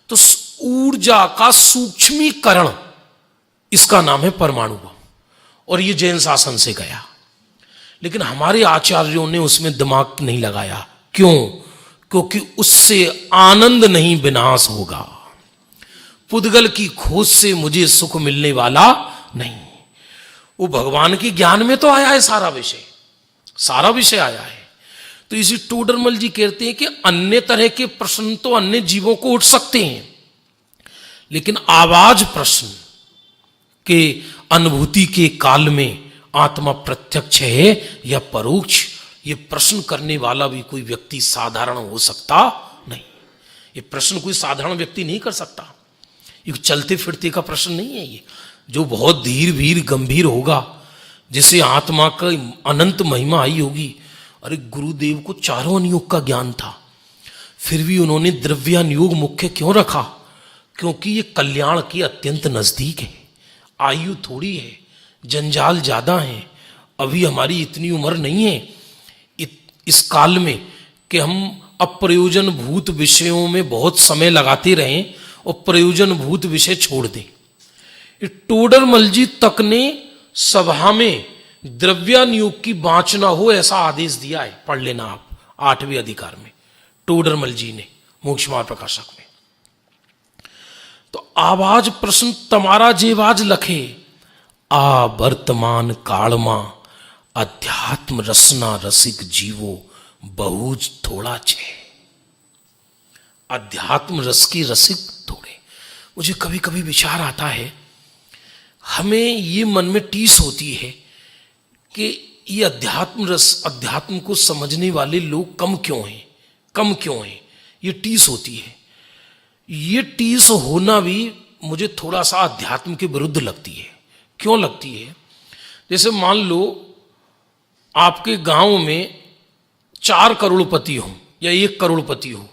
तो ऊर्जा का सूक्ष्मीकरण, इसका नाम है परमाणु बम। और ये जैन शासन से गया, लेकिन हमारे आचार्यों ने उसमें दिमाग नहीं लगाया। क्यों? क्योंकि उससे आनंद नहीं विनाश होगा। पुद्गल की खोज से मुझे सुख मिलने वाला नहीं। वो भगवान के ज्ञान में तो आया है सारा विषय आया है। तो इसी टोडरमल जी कहते हैं कि अन्य तरह के प्रश्न तो अन्य जीवों को उठ सकते हैं, लेकिन आवाज प्रश्न के अनुभूति के काल में आत्मा प्रत्यक्ष है या परोक्ष, ये प्रश्न करने वाला भी कोई व्यक्ति साधारण हो सकता नहीं। ये प्रश्न कोई साधारण व्यक्ति नहीं कर सकता। ये चलते फिरते का प्रश्न नहीं है। ये जो बहुत धीर भीर गंभीर होगा, जिसे आत्मा का अनंत महिमा आई होगी। अरे गुरुदेव को चारों अनुयोग का ज्ञान था, फिर भी उन्होंने द्रव्यानुयोग मुख्य क्यों रखा? क्योंकि ये कल्याण के अत्यंत नजदीक है। आयु थोड़ी है, जंजाल ज्यादा है, अभी हमारी इतनी उम्र नहीं है इस काल में कि हम अप्रयोजन भूत विषयों में बहुत समय लगाते रहें और प्रयोजन भूत विषय छोड़ दें। टोडरमल जी तक ने सभा में द्रव्यानुयोग की बाँच ना हो ऐसा आदेश दिया है। पढ़ लेना आप 8वें अधिकार में, टोडरमल जी ने मोक्ष मार्ग प्रकाशक में। तो आवाज प्रश्न तमारा जेवाज लखे, आ वर्तमान कालमा अध्यात्म रसना रसिक जीवो बहुज थोड़ा छे। अध्यात्म रस की रसिक थोड़े। मुझे कभी कभी विचार आता है, हमें ये मन में टीस होती है कि ये अध्यात्म को समझने वाले लोग कम क्यों हैं, ये टीस होती है। ये टीस होना भी मुझे थोड़ा सा अध्यात्म के विरुद्ध लगती है। क्यों लगती है? जैसे मान लो आपके गांव में 4 करोड़पति हो या 1 करोड़पति हो,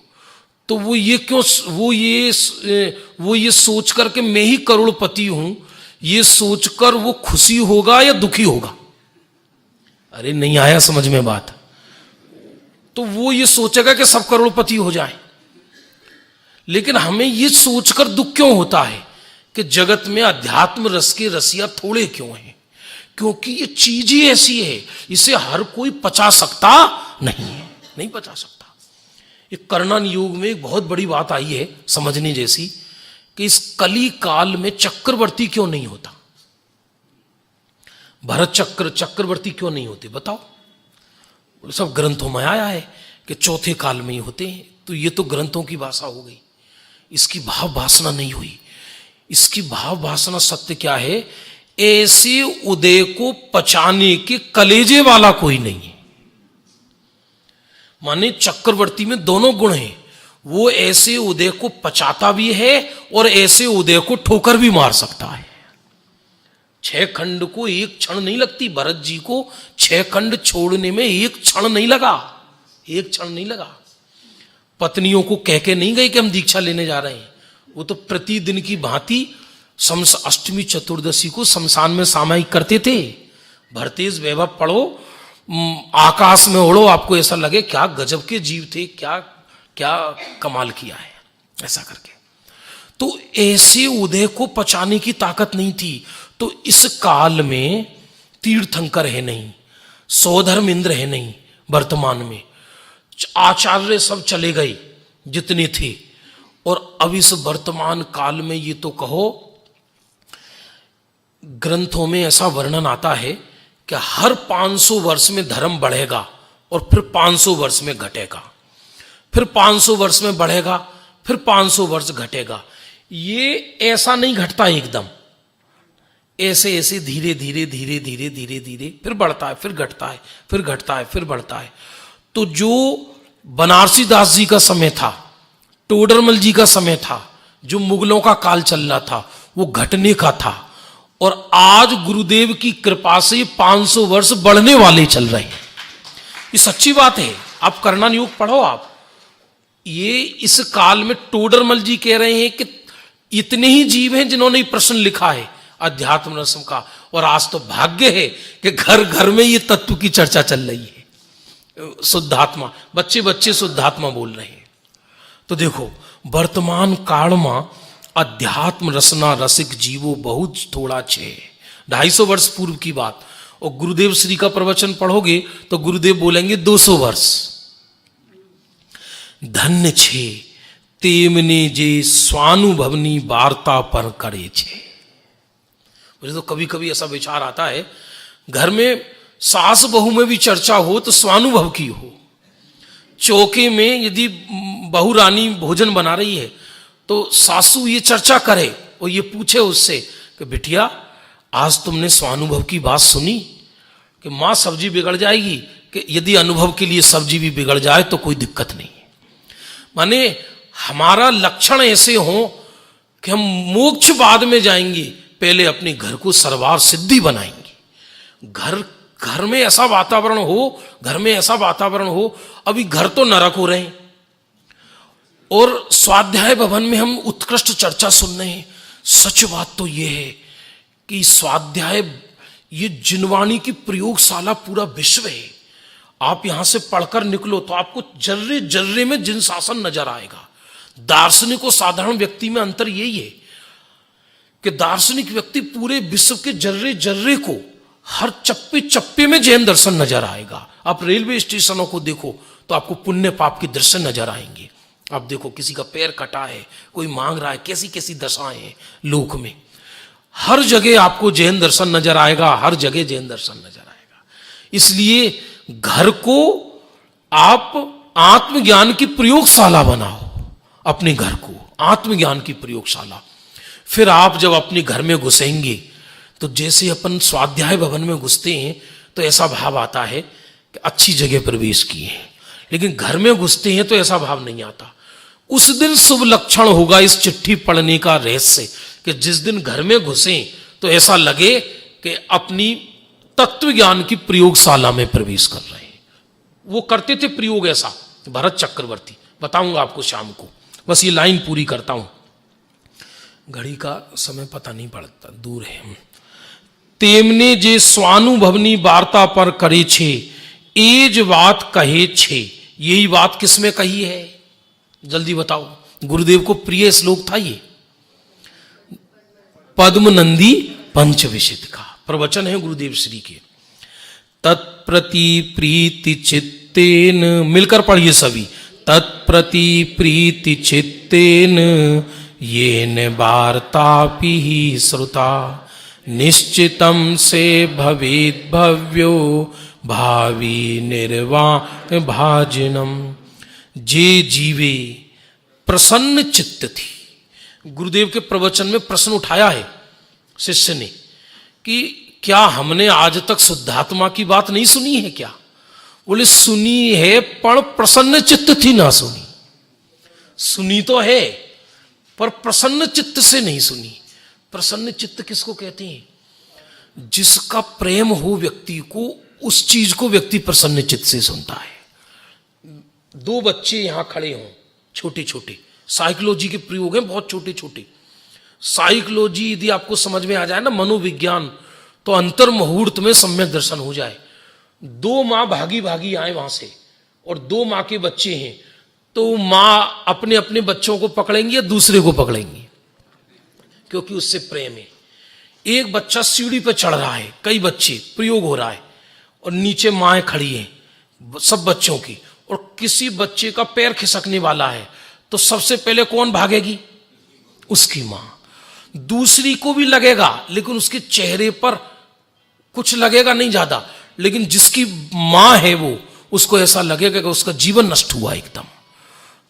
तो वो ये सोच कर के मैं ही करोड़पति हूं, ये सोचकर वो खुशी होगा या दुखी होगा? अरे नहीं आया समझ में बात। तो वो ये सोचेगा कि सब करोड़पति हो जाए। लेकिन हमें ये सोचकर दुख क्यों होता है कि जगत में अध्यात्म रस के रसिया थोड़े क्यों हैं? क्योंकि ये चीज ही ऐसी है, इसे हर कोई पचा सकता नहीं पचा सकता। ये कर्णन योग में एक बहुत बड़ी बात आई है समझने जैसी, कि इस कली काल में चक्रवर्ती क्यों नहीं होता? भरत चक्रवर्ती क्यों नहीं होते बताओ? सब ग्रंथों में आया है कि चौथे काल में ही होते हैं। तो ये तो ग्रंथों की भाषा हो गई, इसकी भाव वासना नहीं हुई। इसकी भाव वासना सत्य क्या है? ऐसे उदय को पचाने के कलेजे वाला कोई नहीं है। माने चक्रवर्ती में दोनों गुण हैं, वो ऐसे उदय को पचाता भी है और ऐसे उदय को ठोकर भी मार सकता है। 6 खंड को एक क्षण नहीं लगती। भरत जी को 6 खंड छोड़ने में एक क्षण नहीं लगा। पत्नियों को कह के नहीं गए कि हम दीक्षा लेने जा रहे हैं। वो तो प्रतिदिन की भांति अष्टमी चतुर्दशी को शमशान में सामायिक करते थे। भरतेज वैभव पढ़ो, आकाश में उड़ो, आपको ऐसा लगे क्या गजब के जीव थे, क्या कमाल किया है ऐसा करके। तो ऐसे उदय को पचाने की ताकत नहीं थी। तो इस काल में तीर्थंकर है नहीं, सौधर्म इंद्र है नहीं वर्तमान में, आचार्य सब चले गए जितने थे। और अब इस वर्तमान काल में ये तो कहो, ग्रंथों में ऐसा वर्णन आता है कि हर 500 वर्ष में धर्म बढ़ेगा और फिर 500 वर्ष में घटेगा, फिर 500 वर्ष में बढ़ेगा, फिर 500 वर्ष घटेगा। ये ऐसा नहीं घटता एकदम, ऐसे ऐसे धीरे धीरे धीरे धीरे धीरे धीरे फिर बढ़ता है, फिर घटता है, फिर घटता है, फिर बढ़ता है। तो जो बनारसी दास जी का समय था, टोडरमल जी का समय था, जो मुगलों का काल चल रहा था, वो घटने का था। और आज गुरुदेव की कृपा से 500 वर्ष बढ़ने वाले चल रहे हैं। ये सच्ची बात है। आप करणान योग पढ़ो आप, ये इस काल में टोडरमल जी कह रहे हैं कि इतने ही जीव हैं जिन्होंने प्रश्न लिखा है अध्यात्म रसम का। और आज तो भाग्य है कि घर घर में ये तत्व की चर्चा चल रही है। शुद्धात्मा, बच्चे बच्चे शुद्धात्मा बोल रहे हैं। तो देखो, वर्तमान काल में अध्यात्म रसना रसिक जीवो बहुत थोड़ा छे। 250 वर्ष पूर्व की बात। और गुरुदेव श्री का प्रवचन पढ़ोगे तो गुरुदेव बोलेंगे 200 वर्ष। धन्य छे तेमने जे स्वानुभवनी वार्ता पर करे छे। मुझे तो कभी कभी ऐसा विचार आता है, घर में सास बहू में भी चर्चा हो तो स्वानुभव की हो। चौके में यदि बहू रानी भोजन बना रही है तो सासू ये चर्चा करे और ये पूछे उससे कि बिटिया आज तुमने स्वानुभव की बात सुनी कि माँ सब्जी बिगड़ जाएगी, कि यदि अनुभव के लिए सब्जी भी बिगड़ जाए तो कोई दिक्कत नहीं है। माने हमारा लक्षण ऐसे हो कि हम मोक्ष बाद में जाएंगे, पहले अपने घर को सर्वार सिद्धि बनाएंगे। घर में ऐसा वातावरण हो, घर में ऐसा वातावरण हो। अभी घर तो नरक हो रहे हैं और स्वाध्याय भवन में हम उत्कृष्ट चर्चा सुन रहे हैं। सच बात तो यह है कि स्वाध्याय, ये जिनवाणी की प्रयोगशाला पूरा विश्व है। आप यहां से पढ़कर निकलो तो आपको जर्रे जर्रे में जिन शासन नजर आएगा। दार्शनिक और साधारण व्यक्ति में अंतर यही है कि दार्शनिक व्यक्ति पूरे विश्व के जर्रे जर्रे को, हर चप्पे चप्पे में जैन दर्शन नजर आएगा। आप रेलवे स्टेशनों को देखो तो आपको पुण्य पाप के दृश्य नजर आएंगे। आप देखो किसी का पैर कटा है, कोई मांग रहा है, कैसी कैसी दशाएं हैं लोक में। हर जगह आपको जैन दर्शन नजर आएगा, हर जगह जैन दर्शन नजर आएगा। इसलिए घर को आप आत्मज्ञान की प्रयोगशाला बनाओ, अपने घर को आत्मज्ञान की प्रयोगशाला। फिर आप जब अपने घर में घुसेंगे तो जैसे अपन स्वाध्याय भवन में घुसते हैं तो ऐसा भाव आता है कि अच्छी जगह प्रवेश किए हैं, लेकिन घर में घुसते हैं तो ऐसा भाव नहीं आता। उस दिन शुभ लक्षण होगा इस चिट्ठी पढ़ने का रहस्य, कि जिस दिन घर में घुसे तो ऐसा लगे कि अपनी तत्व ज्ञान की प्रयोगशाला में प्रवेश कर रहे हैं। वो करते थे प्रयोग ऐसा भरत चक्रवर्ती, बताऊंगा आपको शाम को। बस ये लाइन पूरी करता हूं, घड़ी का समय पता नहीं पड़ता, दूर है। तेमने जे स्वानुभवनी वार्ता पर करे छे, एज बात कहे छे। यही बात किसमें कही है, जल्दी बताओ। गुरुदेव को प्रिय श्लोक था ये, पद्म नंदी पंचविशित का प्रवचन है गुरुदेव श्री के। तत्प्रति प्रीति चित्तेन, मिलकर पढ़िए सभी। तत्प्रति प्रीति चित्तेन येन वार्तापि ही श्रुता, निश्चितम से भवेद भव्यो भावी निर्वाण भाजनम। जे जीवे प्रसन्न चित्त थी। गुरुदेव के प्रवचन में प्रश्न उठाया है शिष्य ने कि क्या हमने आज तक शुद्धात्मा की बात नहीं सुनी है क्या? बोले सुनी है पर प्रसन्न चित्त थी ना सुनी। सुनी तो है पर प्रसन्न चित्त से नहीं सुनी। प्रसन्न चित्त किसको कहते हैं? जिसका प्रेम हो व्यक्ति को, उस चीज को व्यक्ति प्रसन्न चित्त से सुनता है। दो बच्चे यहां खड़े हों छोटे छोटे, साइकोलॉजी के प्रयोग हैं बहुत छोटे छोटे। साइकोलॉजी यदि आपको समझ में आ जाए ना, मनोविज्ञान, तो अंतर मुहूर्त में सम्यक दर्शन हो जाए। दो माँ भागी भागी आए वहां से और दो माँ के बच्चे हैं, तो माँ अपने अपने बच्चों को पकड़ेंगी या दूसरे को पकड़ेंगी, क्योंकि उससे प्रेम है। एक बच्चा सीढ़ी पर चढ़ रहा है, कई बच्चे, प्रयोग हो रहा है, और नीचे माएँ खड़ी हैं सब बच्चों की, और किसी बच्चे का पैर खिसकने वाला है तो सबसे पहले कौन भागेगी? उसकी मां। दूसरी को भी लगेगा लेकिन उसके चेहरे पर कुछ लगेगा नहीं ज्यादा, लेकिन जिसकी मां है वो, उसको ऐसा लगेगा कि उसका जीवन नष्ट हुआ एकदम।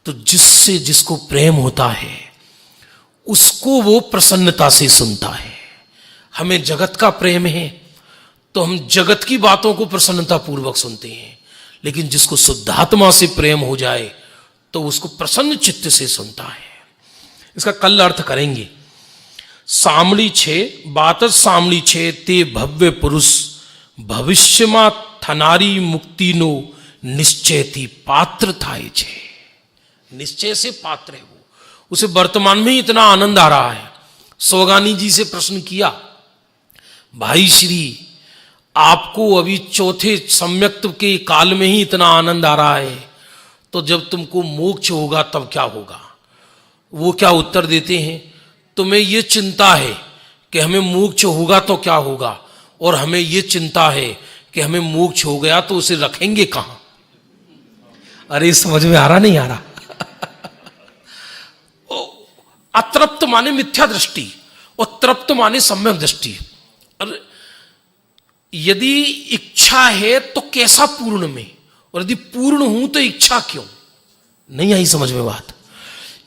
तो जिससे जिसको प्रेम होता है उसको वो प्रसन्नता से सुनता है। हमें जगत का प्रेम है तो हम जगत की बातों को प्रसन्नता पूर्वक सुनते हैं, लेकिन जिसको शुद्धात्मा से प्रेम हो जाए तो उसको प्रसन्न चित्त से सुनता है। इसका कल अर्थ करेंगे। सामड़ी 6 बात सामड़ी 6 ते भव्य पुरुष भविष्यमा थनारी मुक्ति नो निश्चय थी पात्र थाए छे। निश्चय से पात्र है वो, उसे वर्तमान में ही इतना आनंद आ रहा है। सोगानी जी से प्रश्न किया, भाई श्री आपको अभी चौथे सम्यक्त के काल में ही इतना आनंद आ रहा है, तो जब तुमको मोक्ष होगा तब क्या होगा? वो क्या उत्तर देते हैं, तुम्हें ये चिंता है कि हमें मोक्ष होगा तो क्या होगा, और हमें ये चिंता है कि हमें मोक्ष हो गया तो उसे रखेंगे कहां? अरे समझ में आ रहा नहीं आ रहा? अतृप्त माने मिथ्या दृष्टि और तृप्त माने सम्यक दृष्टि। और यदि इच्छा है तो कैसा पूर्ण में, और यदि पूर्ण हूं तो इच्छा क्यों? नहीं आई समझ में बात?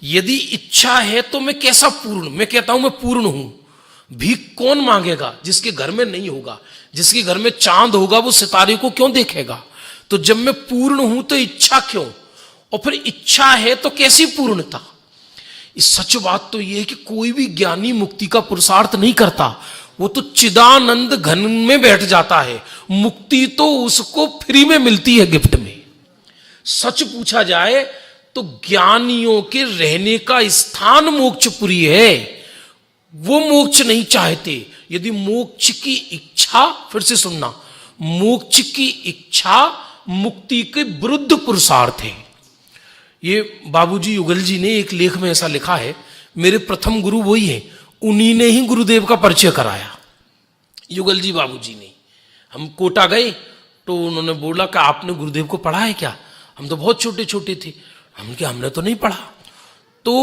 यदि इच्छा है तो मैं कैसा पूर्ण? मैं कहता हूं मैं पूर्ण हूं, भीख कौन मांगेगा? जिसके घर में नहीं होगा। जिसके घर में चांद होगा वो सितारे को क्यों देखेगा? तो जब मैं पूर्ण हूं तो इच्छा क्यों? और फिर इच्छा है तो कैसी पूर्णता? इस सच बात तो यह है कि कोई भी ज्ञानी मुक्ति का पुरुषार्थ नहीं करता, वो तो चिदानंद घन में बैठ जाता है। मुक्ति तो उसको फ्री में मिलती है, गिफ्ट में। सच पूछा जाए तो ज्ञानियों के रहने का स्थान मोक्षपुरी है। वो मोक्ष नहीं चाहते। यदि मोक्ष की इच्छा, फिर से सुनना, मोक्ष की इच्छा मुक्ति के विरुद्ध पुरुषार्थ है। ये बाबूजी युगल जी ने एक लेख में ऐसा लिखा है। मेरे प्रथम गुरु वही है, उन्हीं ने ही गुरुदेव का परिचय कराया, युगल जी बाबूजी ने। हम कोटा गए तो उन्होंने बोला कि आपने गुरुदेव को पढ़ा है क्या? हम तो बहुत छोटे छोटे थे। हमने तो नहीं पढ़ा। तो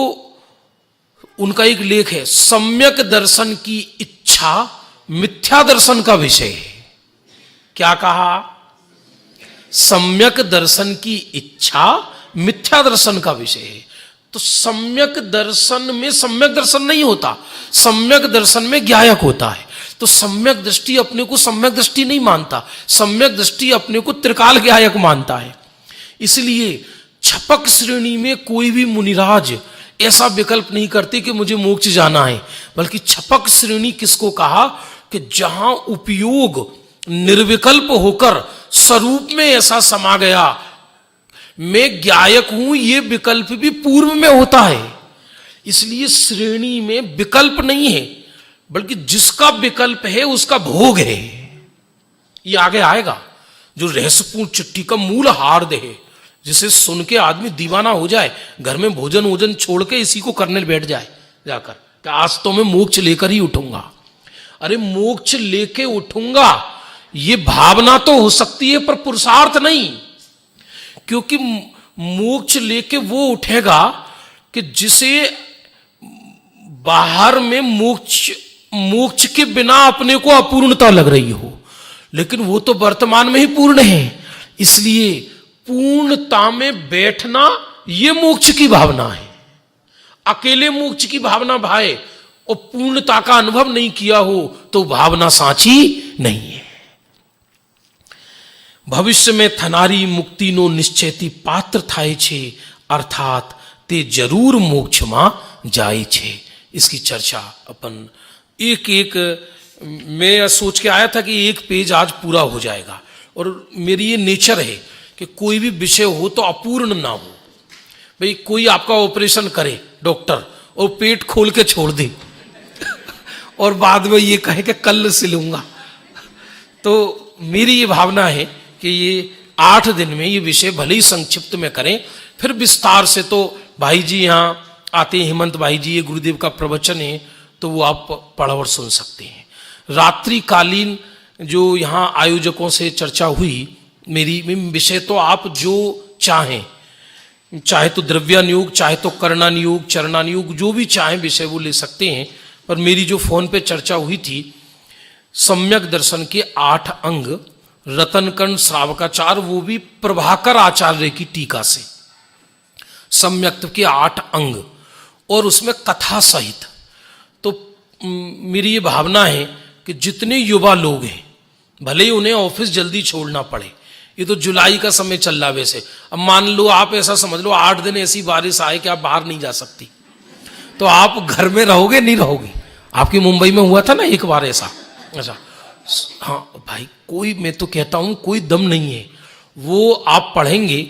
उनका एक लेख है, सम्यक दर्शन की इच्छा मिथ्या दर्शन का विषय है। क्या कहा? सम्यक दर्शन की इच्छा मिथ्या दर्शन का विषय है। तो सम्यक दर्शन में सम्यक दर्शन नहीं होता, सम्यक दर्शन में ज्ञायक होता है। तो सम्यक दृष्टि अपने को सम्यक दृष्टि नहीं मानता, सम्यक दृष्टि अपने को त्रिकाल ज्ञायक मानता है। इसलिए छपक श्रेणी में कोई भी मुनिराज ऐसा विकल्प नहीं करते कि मुझे मोक्ष जाना है, बल्कि छपक श्रेणी किसको कहा कि जहां उपयोग निर्विकल्प होकर स्वरूप में ऐसा समा गया, मैं ज्ञायक हूं, ये विकल्प भी पूर्व में होता है। इसलिए श्रेणी में विकल्प नहीं है, बल्कि जिसका विकल्प है उसका भोग है। ये आगे आएगा। जो रहस्यपूर्ण चिट्ठी का मूल हार्द है, जिसे सुन के आदमी दीवाना हो जाए, घर में भोजन वोजन छोड़ के इसी को करने बैठ जाए जाकर कि आज तो मैं मोक्ष लेकर ही उठूंगा। अरे मोक्ष लेके उठूंगा ये भावना तो हो सकती है, पर पुरुषार्थ नहीं। क्योंकि मोक्ष लेके वो उठेगा कि जिसे बाहर में मोक्ष के बिना अपने को अपूर्णता लग रही हो, लेकिन वो तो वर्तमान में ही पूर्ण है। इसलिए पूर्णता में बैठना ये मोक्ष की भावना है। अकेले मोक्ष की भावना भाए और पूर्णता का अनुभव नहीं किया हो तो भावना साची नहीं है। भविष्य में थनारी मुक्ति नो निश्चयती पात्र थाय छे, अर्थात ते जरूर मोक्ष मा जाए छे। इसकी चर्चा अपन एक एक मैं सोच के आया था कि एक पेज आज पूरा हो जाएगा, और मेरी ये नेचर है कि कोई भी विषय हो तो अपूर्ण ना हो। भाई कोई आपका ऑपरेशन करे डॉक्टर और पेट खोल के छोड़ दे और बाद में ये कहे कि कल सिलूंगा, तो मेरी ये भावना है कि ये 8 दिन में ये विषय भले ही संक्षिप्त में करें, फिर विस्तार से तो भाई जी यहाँ आते हैं, हेमंत भाई जी, ये गुरुदेव का प्रवचन है तो वो आप पढ़ और सुन सकते हैं। रात्रिकालीन जो यहाँ आयोजकों से चर्चा हुई, मेरी विषय तो आप जो चाहें, चाहे तो द्रव्यान योग, चाहे तो करणान योग, चरणान योग, जो भी चाहें विषय वो ले सकते हैं। पर मेरी जो फोन पे चर्चा हुई थी, सम्यक दर्शन के 8 अंग, रतनकर्ण श्रावकाचार, वो भी प्रभाकर आचार्य की टीका से, सम्यक के 8 अंग और उसमें कथा सहित। तो मेरी ये भावना है कि जितने युवा लोग हैं, भले ही उन्हें ऑफिस जल्दी छोड़ना पड़े, ये तो जुलाई का समय चल रहा है वैसे, अब मान लो आप ऐसा समझ लो 8 दिन ऐसी बारिश आए कि आप बाहर नहीं जा सकती, तो आप घर में रहोगे नहीं रहोगे? आपकी मुंबई में हुआ था ना एक बार ऐसा। अच्छा हाँ भाई, कोई, मैं तो कहता हूं कोई दम नहीं है, वो आप पढ़ेंगे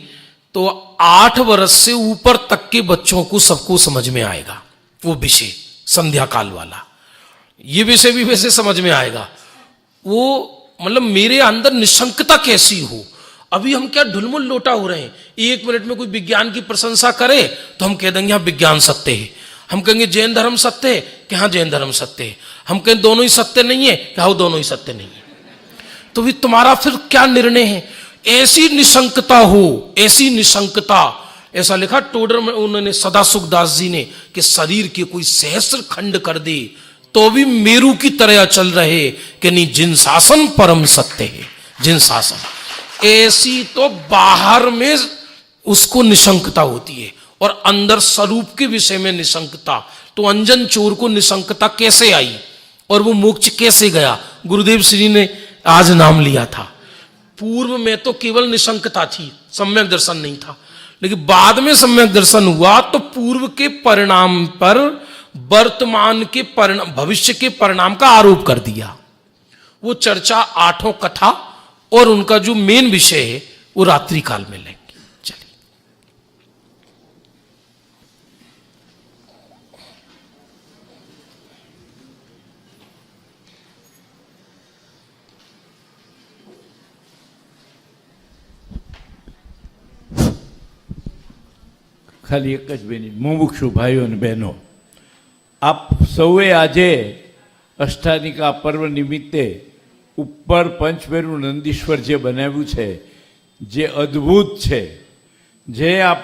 तो 8 वर्ष से ऊपर तक के बच्चों को सबको समझ में आएगा वो विषय, संध्या काल वाला। ये विषय भी वैसे समझ में आएगा। वो मतलब मेरे अंदर निशंकता कैसी हो। अभी हम क्या ढुलमुल लोटा हो रहे हैं, 1 मिनट में कोई विज्ञान की प्रशंसा करे तो हम कह देंगे हाँ विज्ञान सत्य है, हम कहेंगे जैन धर्म सत्य है कि हाँ जैन धर्म सत्य है, हम कहें दोनों ही सत्य नहीं है कि हाँ दोनों ही सत्य नहीं है। तो भी तुम्हारा फिर क्या निर्णय है? ऐसी निशंकता हो, ऐसी निशंकता, ऐसा लिखा टोडर में उन्होंने, सदा सुखदास जी ने, कि शरीर के कोई सहस्र खंड कर दे तो भी मेरू की तरह अचल रहे, कि नहीं जिन शासन परम सत्य है, जिन शासन। ऐसी तो बाहर में उसको निशंकता होती है और अंदर स्वरूप के विषय में निशंकता। तो अंजन चोर को निशंकता कैसे आई और वो मोक्ष कैसे गया? गुरुदेव श्री ने आज नाम लिया था। पूर्व में तो केवल निशंकता थी, सम्यक दर्शन नहीं था, लेकिन बाद में सम्यक दर्शन हुआ तो पूर्व के परिणाम पर वर्तमान के परिणाम, भविष्य के परिणाम का आरोप कर दिया। वो चर्चा 8 कथा और उनका जो मेन विषय है वो रात्रि काल में लेंगे। चलिए ખાલી એક જ મિનિટ, મુમુક્ષુ ભાઈઓ અને બહેનો, આપ સૌએ આજે અષ્ટાનિકા પર્વ નિમિત્તે ઉપર પંચમેરુ નંદીશ્વર જે બનાવ્યું છે, જે અદ્ભુત છે, જે આપણે